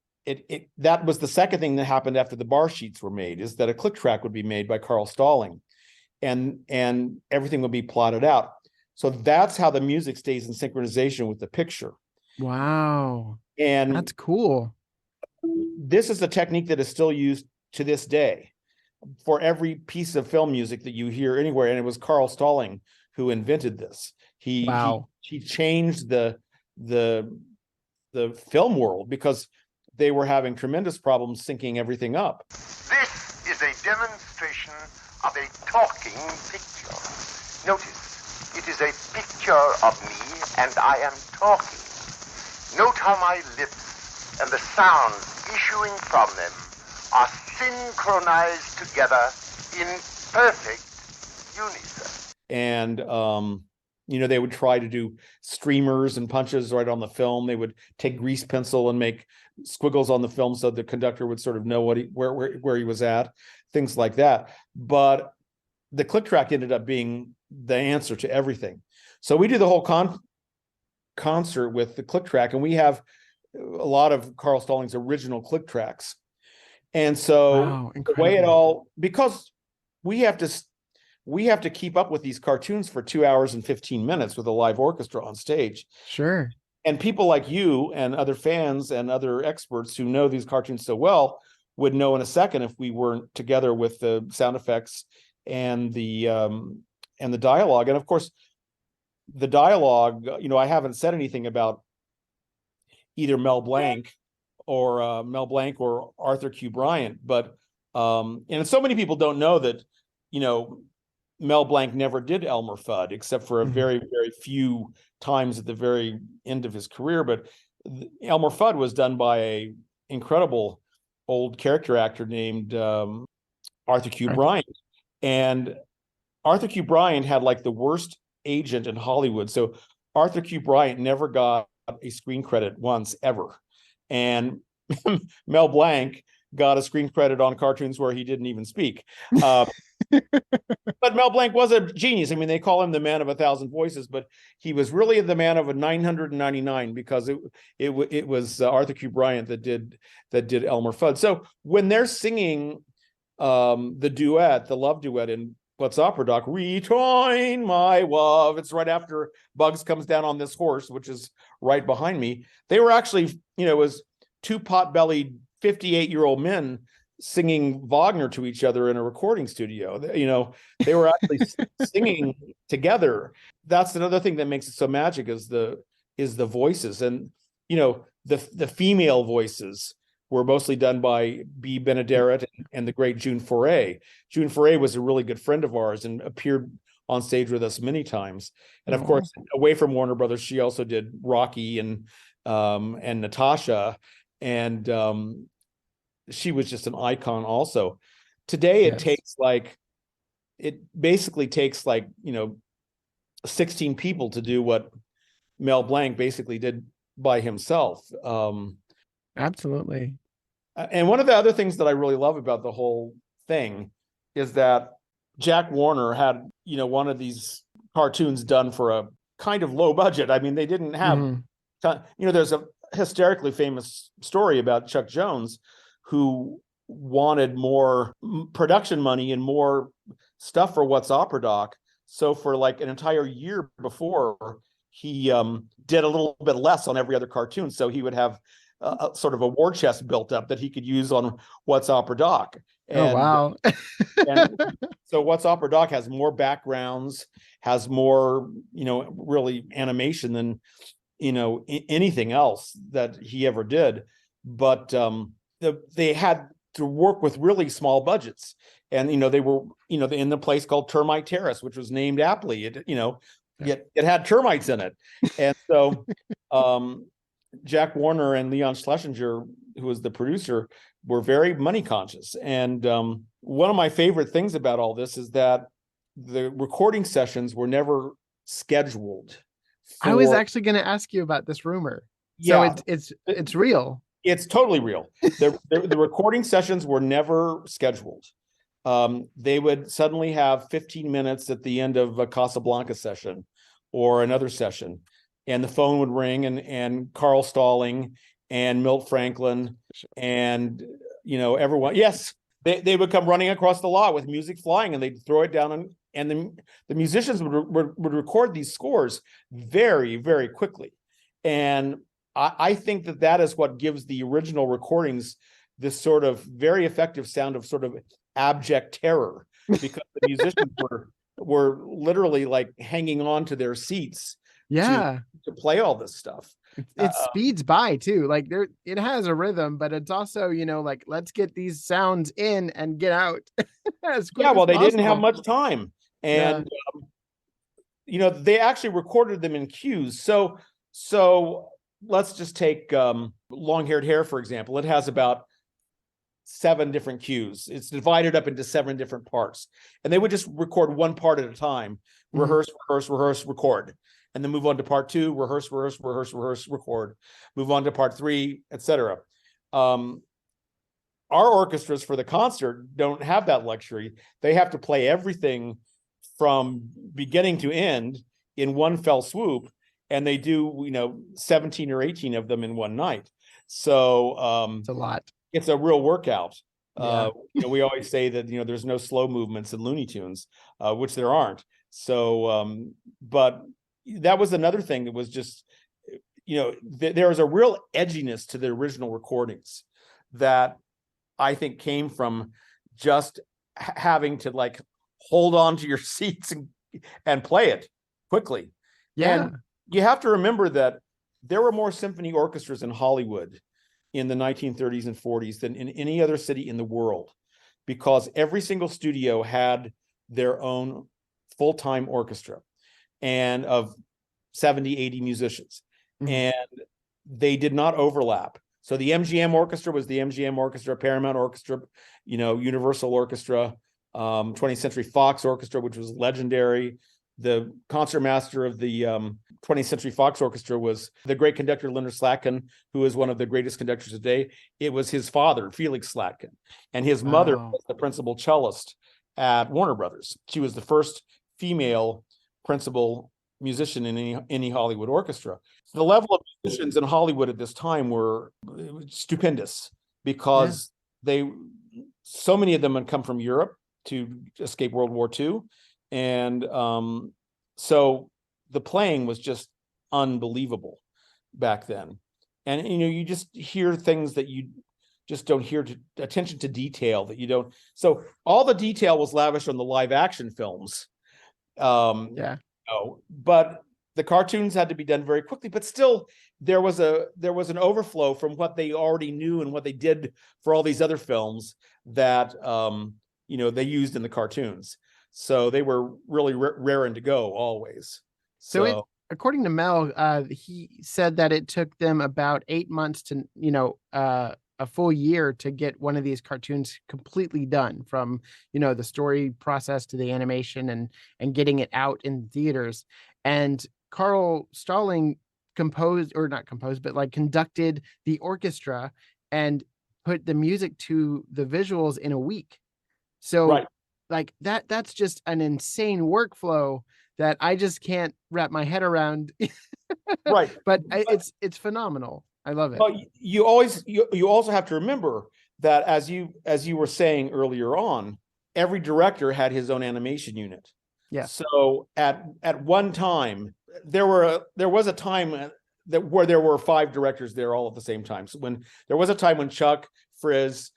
That was the second thing that happened after the bar sheets were made, is that a click track would be made by Carl Stalling. And everything will be plotted out. So that's how the music stays in synchronization with the picture. Wow. And that's cool. This is a technique that is still used to this day for every piece of film music that you hear anywhere. And it was Carl Stalling who invented this. Wow. He changed the film world because they were having tremendous problems syncing everything up. This is a demonstration of a talking picture. Notice, it is a picture of me and I am talking. Note how my lips and the sounds issuing from them are synchronized together in perfect unison. And, they would try to do streamers and punches right on the film. They would take grease pencil and make squiggles on the film so the conductor would sort of know where he was at, things like that. But the click track ended up being the answer to everything. So we do the whole concert with the click track, and we have a lot of Carl Stalling's original click tracks. And so the way it all, because we have to keep up with these cartoons for 2 hours and 15 minutes with a live orchestra on stage. Sure. And people like you and other fans and other experts who know these cartoons so well would know in a second if we weren't together with the sound effects and the dialogue. And of course, the dialogue, I haven't said anything about either Mel Blanc or Arthur Q. Bryant, but and so many people don't know that, Mel Blanc never did Elmer Fudd except for a very, very few times at the very end of his career. But Elmer Fudd was done by a incredible old character actor named Arthur Q. Bryant. And Arthur Q. Bryant had like the worst agent in Hollywood. So Arthur Q. Bryant never got a screen credit once ever. And Mel Blanc got a screen credit on cartoons where he didn't even speak. But Mel Blanc was a genius. I mean, they call him the man of 1,000 voices, but he was really the man of 999 because it was Arthur Q. Bryant that did Elmer Fudd. So when they're singing the love duet in What's Opera Doc, "Rejoin my love," it's right after Bugs comes down on this horse, which is right behind me. They were actually, it was two pot-bellied 58-year-old men singing Wagner to each other in a recording studio. They were actually singing together. That's another thing that makes it so magic is the voices. And the female voices were mostly done by B. Benaderet and the great June Foray. June Foray was a really good friend of ours and appeared on stage with us many times. And of course, away from Warner Brothers, she also did Rocky and Natasha, and she was just an icon also. Today, it basically takes 16 people to do what Mel Blanc basically did by himself. Absolutely. And one of the other things that I really love about the whole thing is that Jack Warner had, one of these cartoons done for a kind of low budget. I mean, they didn't have, there's a hysterically famous story about Chuck Jones, who wanted more production money and more stuff for What's Opera Doc. So for like an entire year before, he did a little bit less on every other cartoon. So he would have a sort of a war chest built up that he could use on What's Opera Doc. And, wow. And so What's Opera Doc has more backgrounds, has more, really animation than, anything else that he ever did. But they had to work with really small budgets. And, they were, in the place called Termite Terrace, which was named aptly. It had termites in it. And so Jack Warner and Leon Schlesinger, who was the producer, were very money conscious. And one of my favorite things about all this is that the recording sessions were never scheduled. I was actually going to ask you about this rumor. Yeah, so it's real. It's totally real. The recording sessions were never scheduled. They would suddenly have 15 minutes at the end of a Casablanca session or another session, and the phone would ring, and Carl Stalling and Milt Franklyn and everyone. Yes, they would come running across the lot with music flying, and they'd throw it down, and the musicians would record these scores very, very quickly. And I think that is what gives the original recordings this sort of very effective sound of sort of abject terror, because the musicians were literally like hanging on to their seats Yeah. to play all this stuff. It speeds by too. Like it has a rhythm, but it's also, like, let's get these sounds in and get out as quick as they didn't have possible. much time. And, they actually recorded them in cues. So let's just take Long-Haired Hair, for example. It has about 7 different cues. It's divided up into 7 different parts. And they would just record one part at a time, rehearse, record. And then move on to part 2, rehearse, record, move on to part 3, etc. Our orchestras for the concert don't have that luxury. They have to play everything from beginning to end in one fell swoop, and they do 17 or 18 of them in one night. So it's a lot. It's a real workout. We always say that there's no slow movements in Looney Tunes, which there aren't. So but that was another thing that was just, there was a real edginess to the original recordings that I think came from just having to like hold on to your seats and play it quickly. Yeah. And you have to remember that there were more symphony orchestras in Hollywood in the 1930s and 40s than in any other city in the world, because every single studio had their own full-time orchestra and of 70, 80 musicians. And they did not overlap. So the MGM Orchestra was the MGM Orchestra, Paramount Orchestra, Universal Orchestra, 20th Century Fox Orchestra, which was legendary. The concertmaster of the 20th Century Fox Orchestra was the great conductor Leonard Slatkin, who is one of the greatest conductors today. It was his father, Felix Slatkin, and his mother was the principal cellist at Warner Brothers. She was the first female principal musician in any Hollywood orchestra. So the level of musicians in Hollywood at this time were stupendous, because so many of them had come from Europe to escape World War II. And so the playing was just unbelievable back then. And, you just hear things that you just don't hear, attention to detail that you don't. So all the detail was lavished on the live action films. But the cartoons had to be done very quickly, but still there was an overflow from what they already knew and what they did for all these other films that, they used in the cartoons. So they were really raring to go always. So according to Mel, he said that it took them about 8 months to, a full year to get one of these cartoons completely done, from, the story process to the animation and getting it out in theaters. And Carl Stalling conducted the orchestra and put the music to the visuals in a week. So like that's just an insane workflow that I just can't wrap my head around. But it's phenomenal. I love it. Well, you also have to remember that, as you were saying earlier on, every director had his own animation unit. Yeah. So at one time there was a time where there were 5 directors there all at the same time. So there was a time when Chuck, Frizz,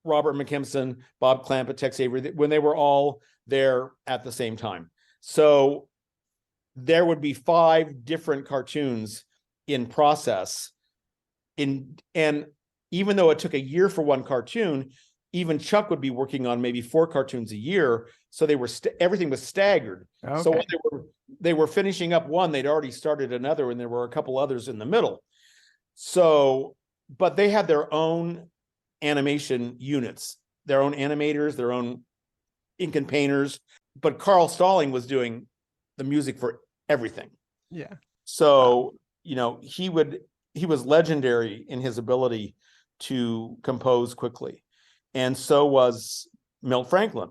Robert McKimson, Bob Clampett, Tex Avery, when they were all there at the same time. So there would be 5 different cartoons in process. And even though it took a year for one cartoon, even Chuck would be working on maybe 4 cartoons a year. So they were everything was staggered. Okay. So when they were finishing up one, they'd already started another, and there were a couple others in the middle. So, but they had their own animation units, their own animators, their own ink and painters. But Carl Stalling was doing the music for everything. Yeah. So, he was legendary in his ability to compose quickly. And so was Milt Franklyn.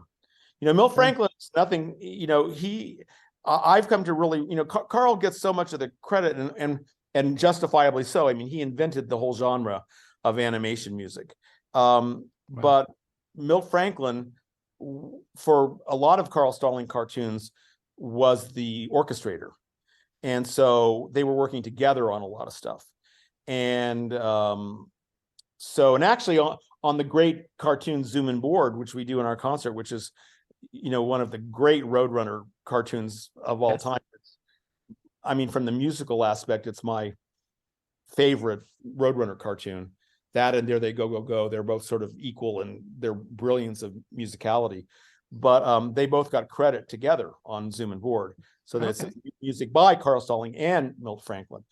Milt Franklyn is nothing, I've come to really, Carl gets so much of the credit, and justifiably so. I mean, he invented the whole genre of animation music. But Milt Franklyn, for a lot of Carl Stalling cartoons, was the orchestrator. And so they were working together on a lot of stuff. And actually on the great cartoon Zoom and Board, which we do in our concert, which is, one of the great Roadrunner cartoons of all time. I mean, from the musical aspect, it's my favorite Roadrunner cartoon. That and There They Go, Go, Go. They're both sort of equal in their brilliance of musicality. But they both got credit together on Zoom and Board. So that's music by Carl Stalling and Milt Franklyn.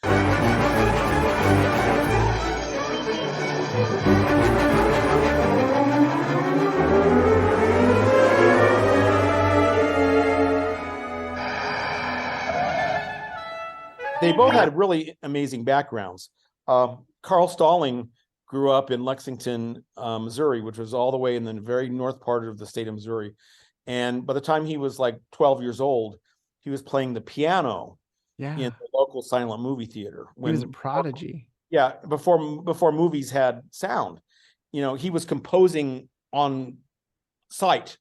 They both had really amazing backgrounds. Carl Stalling grew up in Lexington, Missouri, which was all the way in the very north part of the state of Missouri. And by the time he was like 12 years old, he was playing the piano in the local silent movie theater. He was a prodigy. Yeah, before movies had sound. He was composing on site.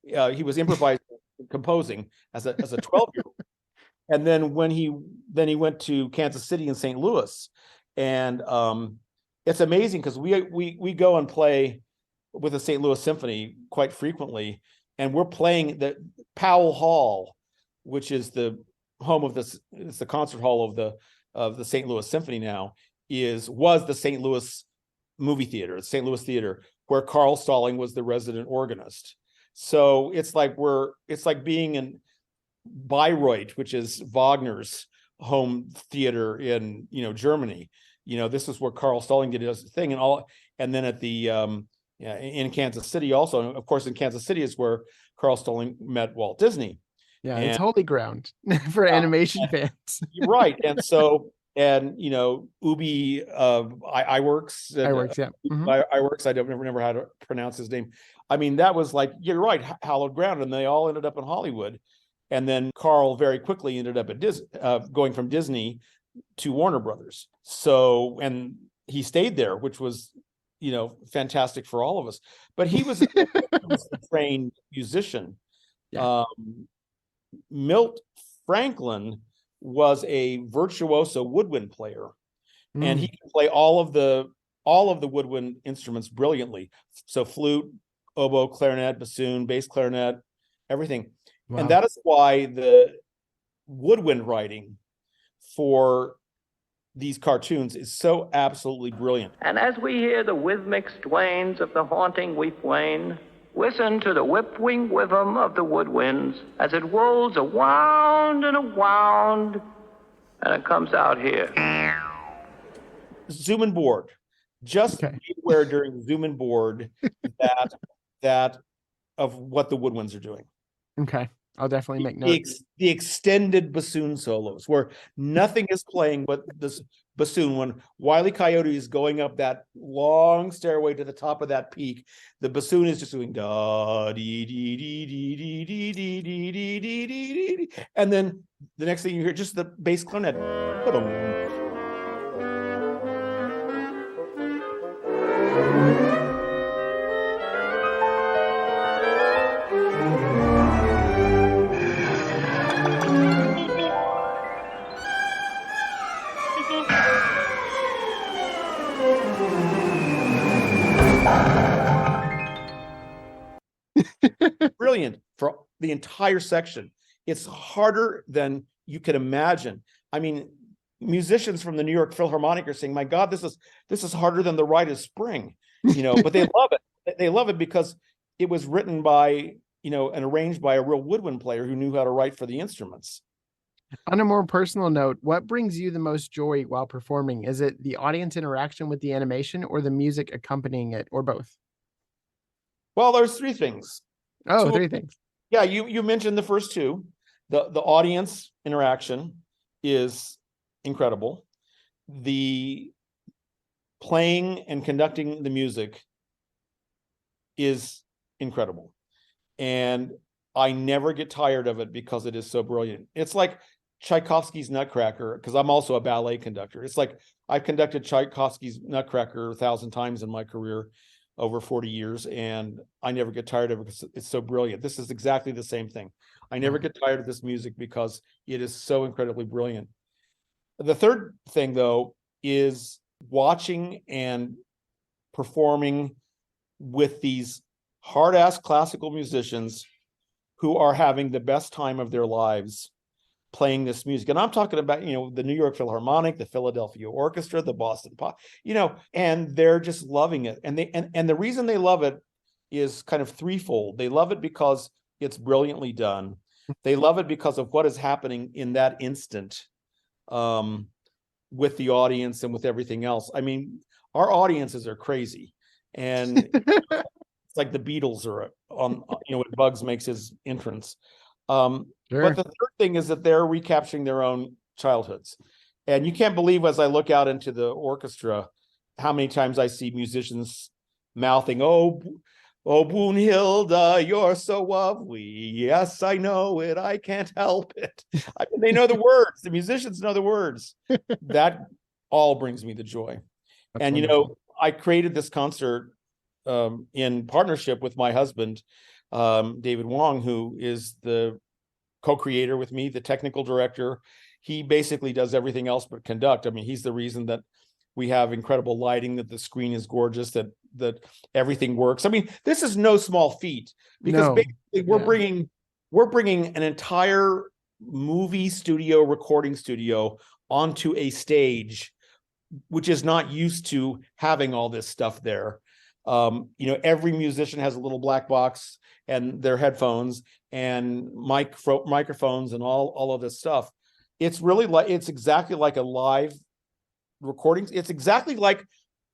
He was improvising, composing as a 12-year-old. And then when he went to Kansas City and St. Louis, and it's amazing because we go and play with the St. Louis Symphony quite frequently, and we're playing the Powell Hall, which is the home of this. It's the concert hall of the St. Louis Symphony now. Was the St. Louis movie theater, the St. Louis Theater, where Carl Stalling was the resident organist. So it's like being in Bayreuth, which is Wagner's home theater in Germany. This is where Carl Stalling did his thing, and then at the in Kansas City also. And of course, in Kansas City is where Carl Stalling met Walt Disney. Yeah, it's holy ground for animation fans. Right. And so, Ubi Iwerks. Iwerks, yeah. Iwerks, I don't remember how to pronounce his name. I mean, that was like, you're right, hallowed ground, and they all ended up in Hollywood. And then Carl very quickly ended up at going from Disney to Warner Brothers. So, and he stayed there, which was, fantastic for all of us. But he was a trained musician. Yeah. Milt Franklyn was a virtuoso woodwind player, and he could play all of the woodwind instruments brilliantly. So flute, oboe, clarinet, bassoon, bass clarinet, everything. Wow. And that is why the woodwind writing for these cartoons is so absolutely brilliant. And as we hear the rhythmic strains of the haunting weep wane, listen to the whip-wing rhythm of the woodwinds as it rolls around and around, and it comes out here. Zoom and Board. Just be aware during Zoom and Board that of what the woodwinds are doing. Okay. I'll definitely make notes. The extended bassoon solos, where nothing is playing but this bassoon. When Wile E. Coyote is going up that long stairway to the top of that peak, the bassoon is just doing da dee dee dee dee dee dee dee dee dee dee dee dee, and then the next thing you hear just the bass clarinet. Brilliant for the entire section. It's harder than you can imagine. I mean, musicians from the New York Philharmonic are saying, "My God, this is harder than The Rite of Spring," but they love it. They love it because it was written by, and arranged by a real woodwind player who knew how to write for the instruments. On a more personal note, what brings you the most joy while performing? Is it the audience interaction with the animation, or the music accompanying it, or both? Well, there's three things. Oh, three things. Yeah, you mentioned the first two. The audience interaction is incredible. The playing and conducting the music is incredible. And I never get tired of it because it is so brilliant. It's like Tchaikovsky's Nutcracker, because I'm also a ballet conductor. It's like I've conducted Tchaikovsky's Nutcracker 1,000 times in my career over 40 years, and I never get tired of it because it's so brilliant. This is exactly the same thing. I never get tired of this music because it is so incredibly brilliant. The third thing, though, is watching and performing with these hard-ass classical musicians who are having the best time of their lives playing this music. And I'm talking about, the New York Philharmonic, the Philadelphia Orchestra, the Boston Pop, and they're just loving it. And the reason they love it is kind of threefold. They love it because it's brilliantly done. They love it because of what is happening in that instant, with the audience and with everything else. I mean, our audiences are crazy. And it's like the Beatles are on, when Bugs makes his entrance. Sure. But the third thing is that they're recapturing their own childhoods. And you can't believe, as I look out into the orchestra, how many times I see musicians mouthing, "Oh, Brunhilde, you're so lovely. Yes, I know it. I can't help it." I mean, they know the words. The musicians know the words. That all brings me the joy. That's and, wonderful. I created this concert in partnership with my husband, David Wong, who is the co-creator with me, the technical director. He basically does everything else but conduct. I mean, he's the reason that we have incredible lighting, that the screen is gorgeous, that everything works. I mean, this is no small feat, because basically we're bringing an entire movie studio, recording studio onto a stage, which is not used to having all this stuff there. Every musician has a little black box and their headphones and microphones and all of this stuff. It's exactly like a live recording. It's exactly like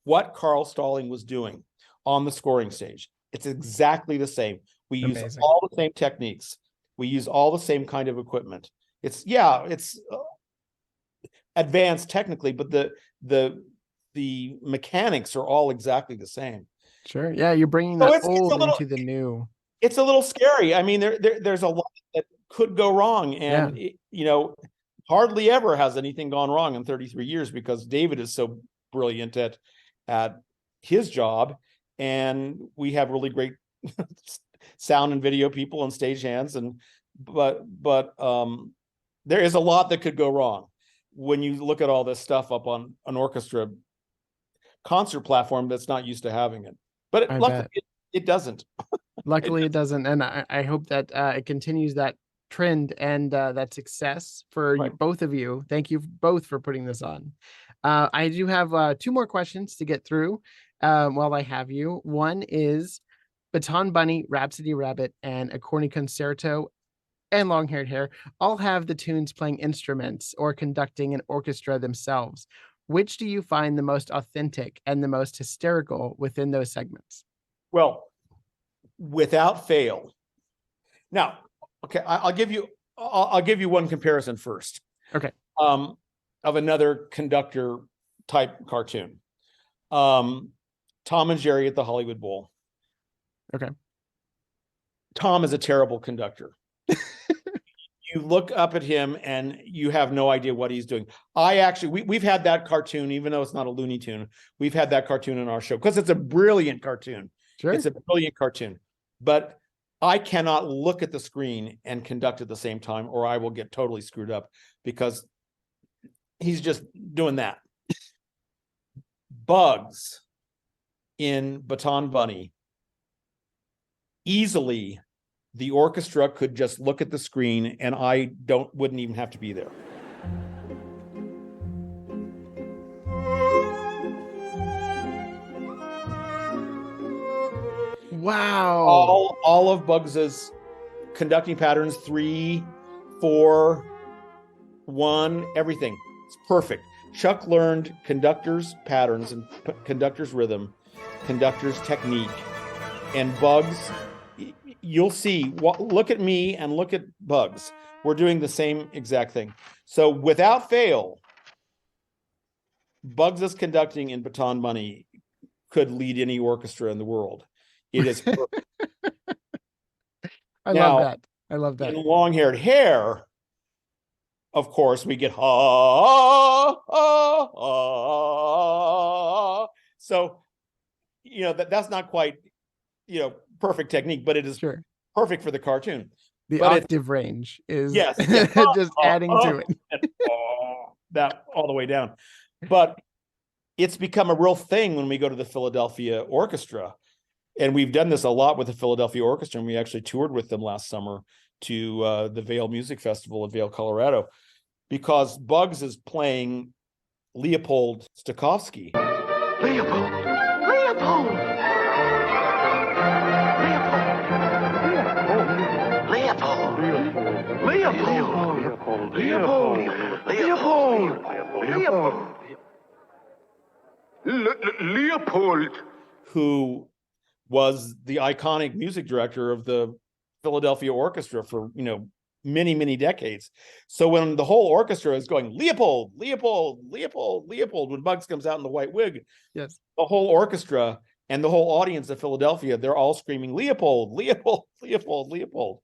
what Carl Stalling was doing on the scoring stage. It's exactly the same. We use all the same techniques. We use all the same kind of equipment. It's advanced technically, but the mechanics are all exactly the same. Sure. Yeah, you're bringing that old into the new. It's a little scary. I mean, there's a lot that could go wrong, and hardly ever has anything gone wrong in 33 years because David is so brilliant at his job, and we have really great sound and video people and stagehands, but there is a lot that could go wrong when you look at all this stuff up on an orchestra concert platform that's not used to having it. But luckily it doesn't. Luckily it doesn't, and I hope that it continues that trend and that success for both of you. Thank you both for putting this on. I do have 2 more questions to get through while I have you. One is Baton Bunny, Rhapsody Rabbit, and A Corny Concerto and Long-Haired Hare all have the tunes playing instruments or conducting an orchestra themselves. Which do you find the most authentic and the most hysterical within those segments? Well, without fail. Now, okay, I'll give you one comparison first. Okay. Of another conductor type cartoon. Tom and Jerry at the Hollywood Bowl. Okay. Tom is a terrible conductor. You look up at him and you have no idea what he's doing. We've had that cartoon, even though it's not a Looney Tune, we've had that cartoon in our show because it's a brilliant cartoon. Sure. It's a brilliant cartoon, but I cannot look at the screen and conduct at the same time, or I will get totally screwed up because he's just doing that. Bugs in Baton Bunny, easily the orchestra could just look at the screen and I wouldn't even have to be there. Wow. All of Bugs's conducting patterns, 3, 4, 1, everything. It's perfect. Chuck learned conductor's patterns and conductor's rhythm, conductor's technique, and Bugs. You'll see. Look at me and look at Bugs. We're doing the same exact thing. So without fail, Bugs' conducting in Baton Bunny could lead any orchestra in the world. It is perfect. I love that. In Long-Haired Hare, of course, we get ha, ha, ha. So, that's not quite, perfect technique, but it is perfect for the cartoon. The octave range is just adding to it. That all the way down. But it's become a real thing when we go to the Philadelphia Orchestra. And we've done this a lot with the Philadelphia Orchestra, and we actually toured with them last summer to the Vail Music Festival of Vail, Colorado, because Bugs is playing Leopold Stokowski. Leopold! Leopold! Leopold! Leopold! Leopold! Who was the iconic music director of the Philadelphia Orchestra for, many, many decades. So when the whole orchestra is going, Leopold, Leopold, Leopold, Leopold, when Bugs comes out in the white wig, yes, the whole orchestra and the whole audience of Philadelphia, they're all screaming, Leopold, Leopold, Leopold, Leopold.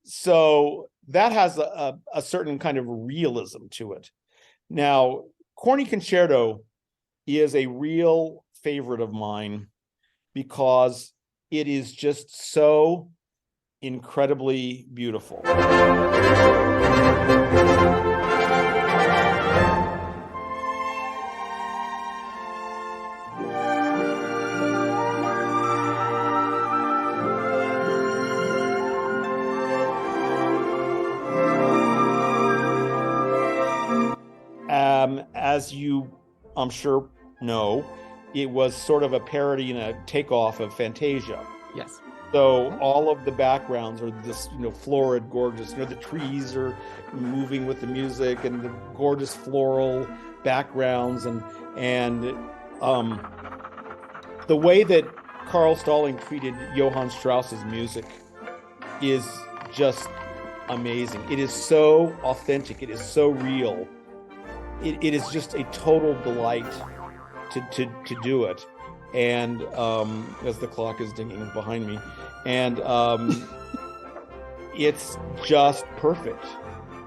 So that has a certain kind of realism to it. Now, Corny Concerto is a real favorite of mine because it is just so incredibly beautiful. As you, I'm sure, know, it was sort of a parody and a takeoff of Fantasia. yes, So all of the backgrounds are this, florid, gorgeous. The trees are moving with the music, and the gorgeous floral backgrounds, and the way that Carl Stalling treated Johann Strauss's music is just amazing. It is so authentic. It is so real. It is just a total delight to do it. And as the clock is dinging behind me, and it's just perfect.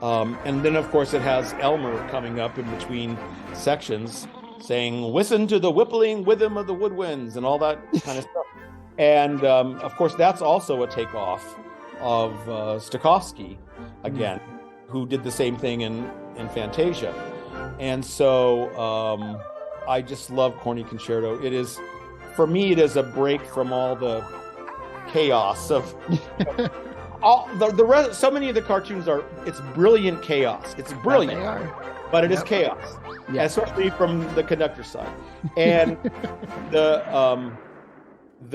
And then, of course, it has Elmer coming up in between sections saying, listen to the whippling rhythm of the woodwinds, and all that kind of stuff. And of course, that's also a takeoff of Stokowski again, who did the same thing in Fantasia. And so I just love Corny Concerto. It is, for me, it is a break from all the chaos of all the rest. So many of the cartoons it's brilliant chaos. It's brilliant, they are. But it is chaos, especially from the conductor side. And the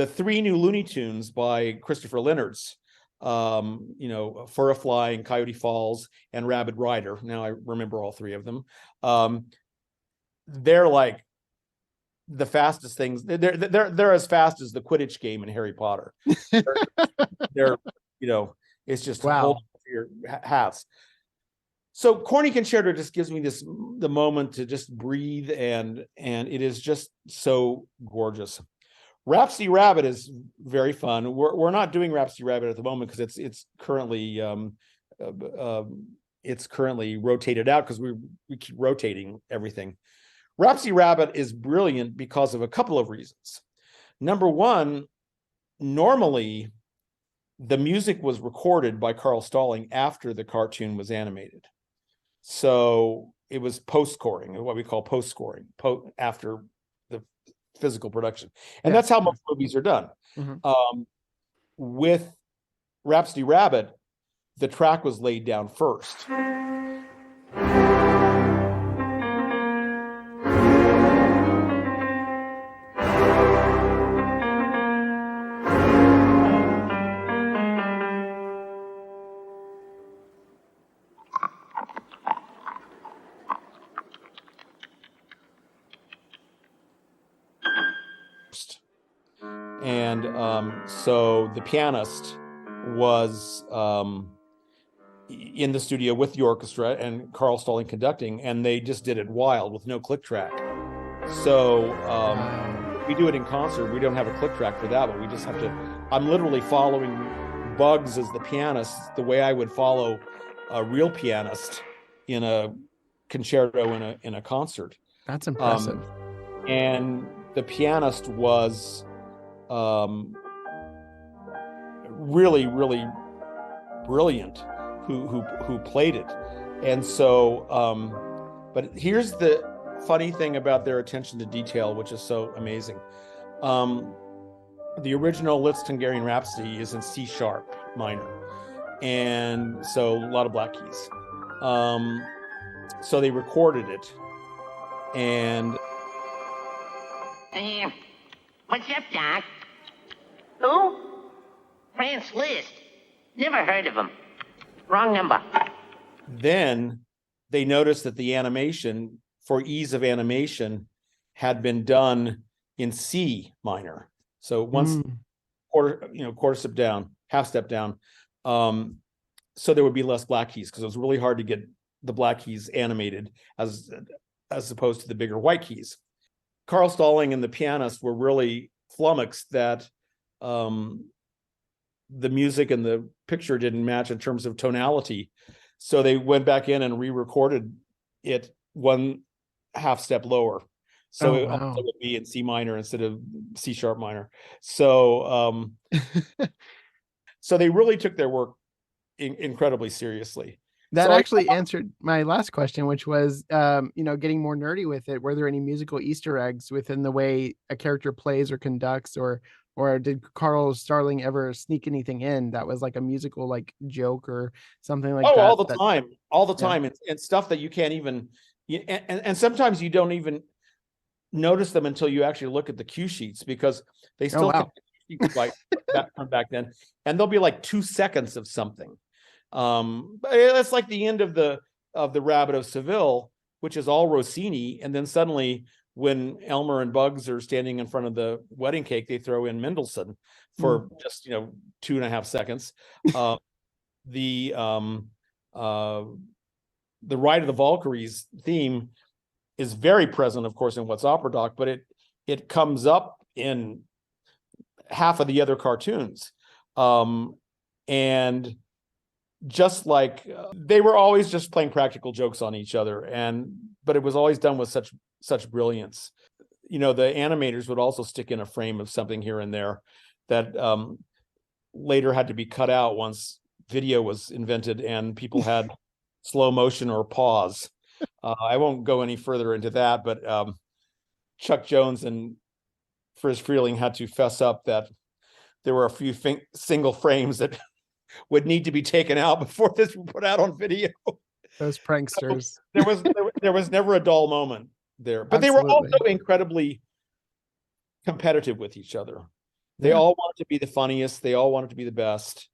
three new Looney Tunes by Christopher Leonards, Fur-a-Fly and Coyote Falls and Rabbit Rider. Now I remember all three of them. They're like the fastest things. They're as fast as the Quidditch game in Harry Potter. they're it's just wow. hold your hats. So Corny Concerto just gives me the moment to just breathe, and it is just so gorgeous. Rhapsody Rabbit is very fun. We're not doing Rhapsody Rabbit at the moment because it's currently rotated out because we keep rotating everything. Rhapsody Rabbit is brilliant because of a couple of reasons. Number one, normally the music was recorded by Carl Stalling after the cartoon was animated. So it was post-scoring, what we call post-scoring, after the physical production. And that's how most movies are done. Mm-hmm. With Rhapsody Rabbit, the track was laid down first. And so the pianist was in the studio with the orchestra and Carl Stalling conducting, and they just did it wild with no click track. So we do it in concert. We don't have a click track for that one. We just have to, I'm literally following Bugs as the pianist the way I would follow a real pianist in a concerto in a concert. That's impressive. And the pianist was really, really brilliant who played it. And so but here's the funny thing about their attention to detail, which is so amazing. the original Liszt Hungarian Rhapsody is in C sharp minor, and so a lot of black keys. So they recorded it, and What's up, Doc? Who? Franz Liszt. Never heard of him. Wrong number. then they noticed that the animation, for ease of animation, had been done in C minor. So once quarter step down, half step down. So there would be less black keys, because it was really hard to get the black keys animated as opposed to the bigger white keys. Carl Stalling and the pianist were really flummoxed that the music and the picture didn't match in terms of tonality. So they went back in and re-recorded it one half step lower. So it also would be in C minor instead of C sharp minor. So so they really took their work incredibly seriously. That So actually answered my last question, which was, getting more nerdy with it. Were there any musical Easter eggs within the way a character plays or conducts, or did Carl Starling ever sneak anything in that was like a musical like joke or something like that? all the time, and stuff that you can't even, and sometimes you don't even notice them until you actually look at the cue sheets, because they still like that from back then, and there'll be like 2 seconds of something. But it's like the end of the Rabbit of Seville, which is all Rossini, and then suddenly when Elmer and Bugs are standing in front of the wedding cake, they throw in Mendelssohn for just 2.5 seconds. The Ride of the Valkyries theme is very present, of course, in What's Opera Doc, but it comes up in half of the other cartoons, and just like they were always just playing practical jokes on each other, but it was always done with such brilliance. The animators would also stick in a frame of something here and there that later had to be cut out once video was invented and people had slow motion or pause. I won't go any further into that, but Chuck Jones and Friz Freleng had to fess up that there were a few single frames that would need to be taken out before this was put out on video. Those pranksters. So there was never a dull moment there, but Absolutely. They were also incredibly competitive with each other. They all wanted to be the funniest. They all wanted to be the best.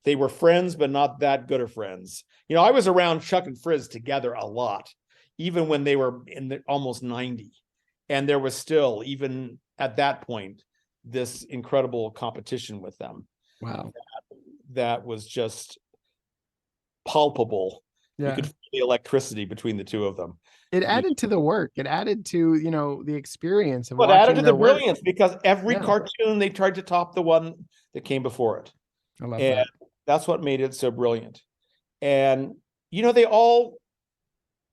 They were friends, but not that good of friends. I was around Chuck and Friz together a lot, even when they were almost 90. And there was still, even at that point, this incredible competition with them. Wow. That was just palpable. You could feel the electricity between the two of them. It added to the work. It added to, the experience of watching. It added to the brilliance, because every cartoon they tried to top the one that came before it. I love that. That's what made it so brilliant. And they all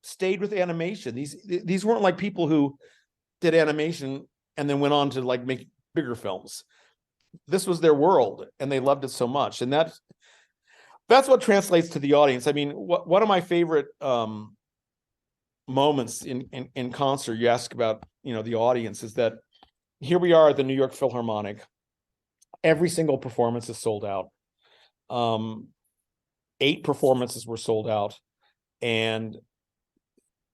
stayed with animation. These weren't like people who did animation and then went on to like make bigger films. This was their world, and they loved it so much. And that's what translates to the audience. I mean, one of my favorite moments in concert, you ask about, the audience, is that here we are at the New York Philharmonic. Every single performance is sold out. 8 performances were sold out, and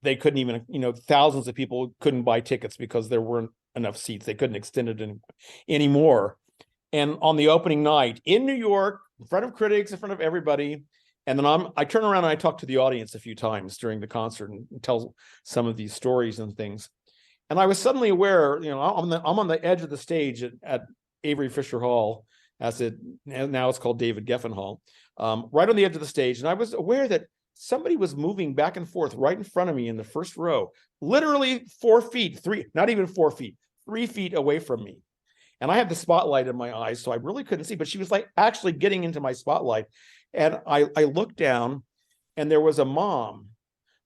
they couldn't even, thousands of people couldn't buy tickets because there weren't enough seats. They couldn't extend it anymore. And on the opening night in New York, in front of critics, in front of everybody, and then I turn around and I talk to the audience a few times during the concert and tell some of these stories and things. And I was suddenly aware, I'm on the edge of the stage at Avery Fisher Hall, now it's called David Geffen Hall, right on the edge of the stage. And I was aware that somebody was moving back and forth right in front of me in the first row, literally 4 feet, 3 feet away from me. And I had the spotlight in my eyes, so I really couldn't see, but she was like actually getting into my spotlight. And I looked down, and there was a mom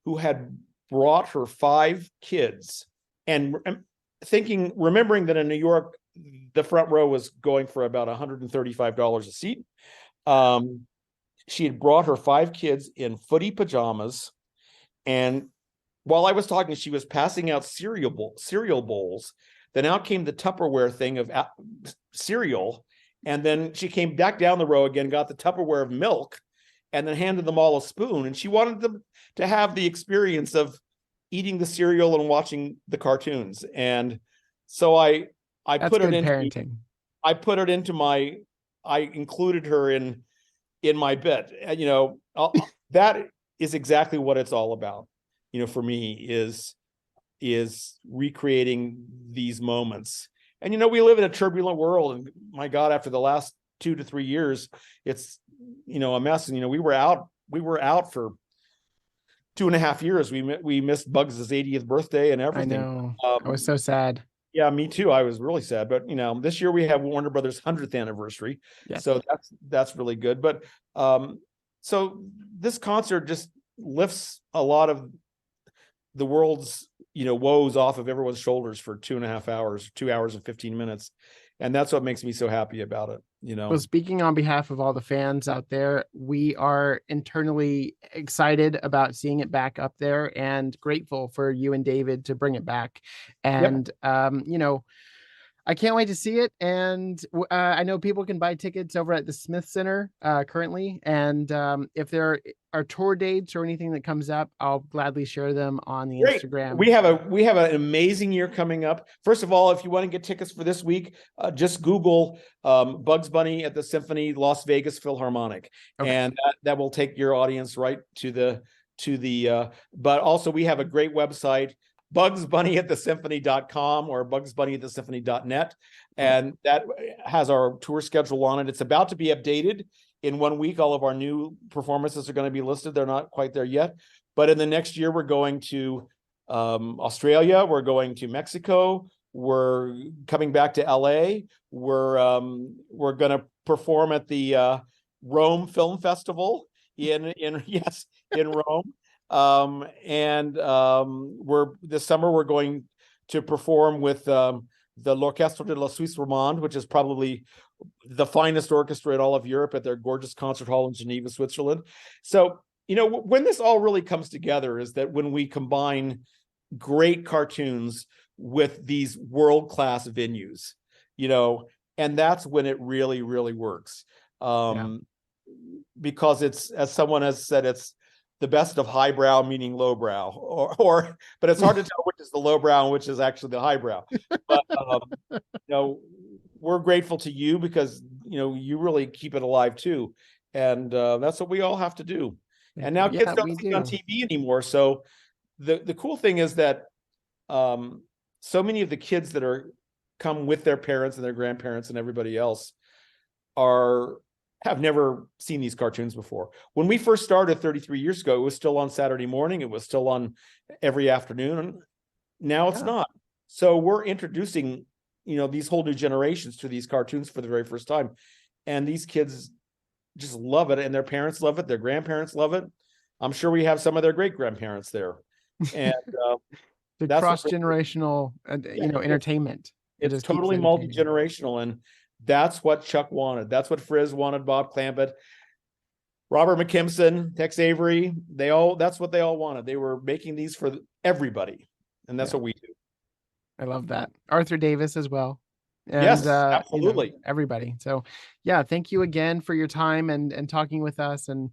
who had brought her 5 kids, and remembering that in New York, the front row was going for about $135 a seat. She had brought her 5 kids in footy pajamas, and while I was talking, she was passing out cereal bowls Then out came the Tupperware thing of cereal. And then she came back down the row again, got the Tupperware of milk, and then handed them all a spoon. And she wanted them to have the experience of eating the cereal and watching the cartoons. And so I put it into parenting. I included her in my bit. And, that is exactly what it's all about. For me is recreating these moments. And, we live in a turbulent world, and my God, after the last 2 to 3 years, it's, a mess. And, we were out for 2.5 years. We missed Bugs' 80th birthday and everything. I know. I was so sad. Yeah, me too. I was really sad, but this year we have Warner Brothers 100th anniversary. Yes. So that's really good. But so this concert just lifts a lot of the world's woes off of everyone's shoulders for 2.5 hours, 2 hours and 15 minutes. And that's what makes me so happy about it. Well, speaking on behalf of all the fans out there, we are internally excited about seeing it back up there and grateful for you and David to bring it back. And, I can't wait to see it. And I know people can buy tickets over at the Smith Center currently. And if there are tour dates or anything that comes up, I'll gladly share them on the Instagram. We have an amazing year coming up. First of all, if you want to get tickets for this week, just Google Bugs Bunny at the Symphony Las Vegas Philharmonic, and that will take your audience right to the. But also, we have a great website, bugsbunnyatthesymphony.com or bugsbunnyatthesymphony.net, and that has our tour schedule on it. It's about to be updated in 1 week. All of our new performances are going to be listed. They're not quite there yet, but in the next year we're going to Australia, we're going to Mexico, we're coming back to LA, we're going to perform at the Rome Film Festival in Rome. This summer we're going to perform with the L'Orchestra de la Suisse Romande, which is probably the finest orchestra in all of Europe, at their gorgeous concert hall in Geneva, Switzerland. So, when this all really comes together is that when we combine great cartoons with these world-class venues, and that's when it really, really works. Because it's, as someone has said, it's the best of highbrow, meaning lowbrow, but it's hard to tell which is the lowbrow and which is actually the highbrow. But we're grateful to you because you really keep it alive too, and that's what we all have to do. And now kids don't see it on TV anymore. So the cool thing is that so many of the kids that come with their parents and their grandparents and everybody else have never seen these cartoons before. When we first started 33 years ago, it was still on Saturday morning. It was still on every afternoon. Now it's not. So we're introducing, these whole new generations to these cartoons for the very first time. And these kids just love it. And their parents love it. Their grandparents love it. I'm sure we have some of their great grandparents there. And the cross-generational, entertainment. It's totally multi-generational. And that's what Chuck wanted. That's what Frizz wanted, Bob Clampett, Robert McKimson, Tex Avery. That's what they all wanted. They were making these for everybody. And that's what we do. I love that. Arthur Davis as well. And, yes, absolutely. Everybody. So thank you again for your time and talking with us and,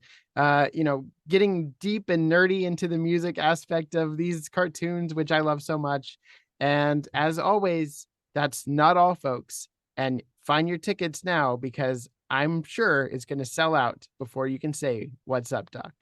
getting deep and nerdy into the music aspect of these cartoons, which I love so much. And as always, that's not all, folks. And find your tickets now because I'm sure it's going to sell out before you can say, "What's up, Doc?"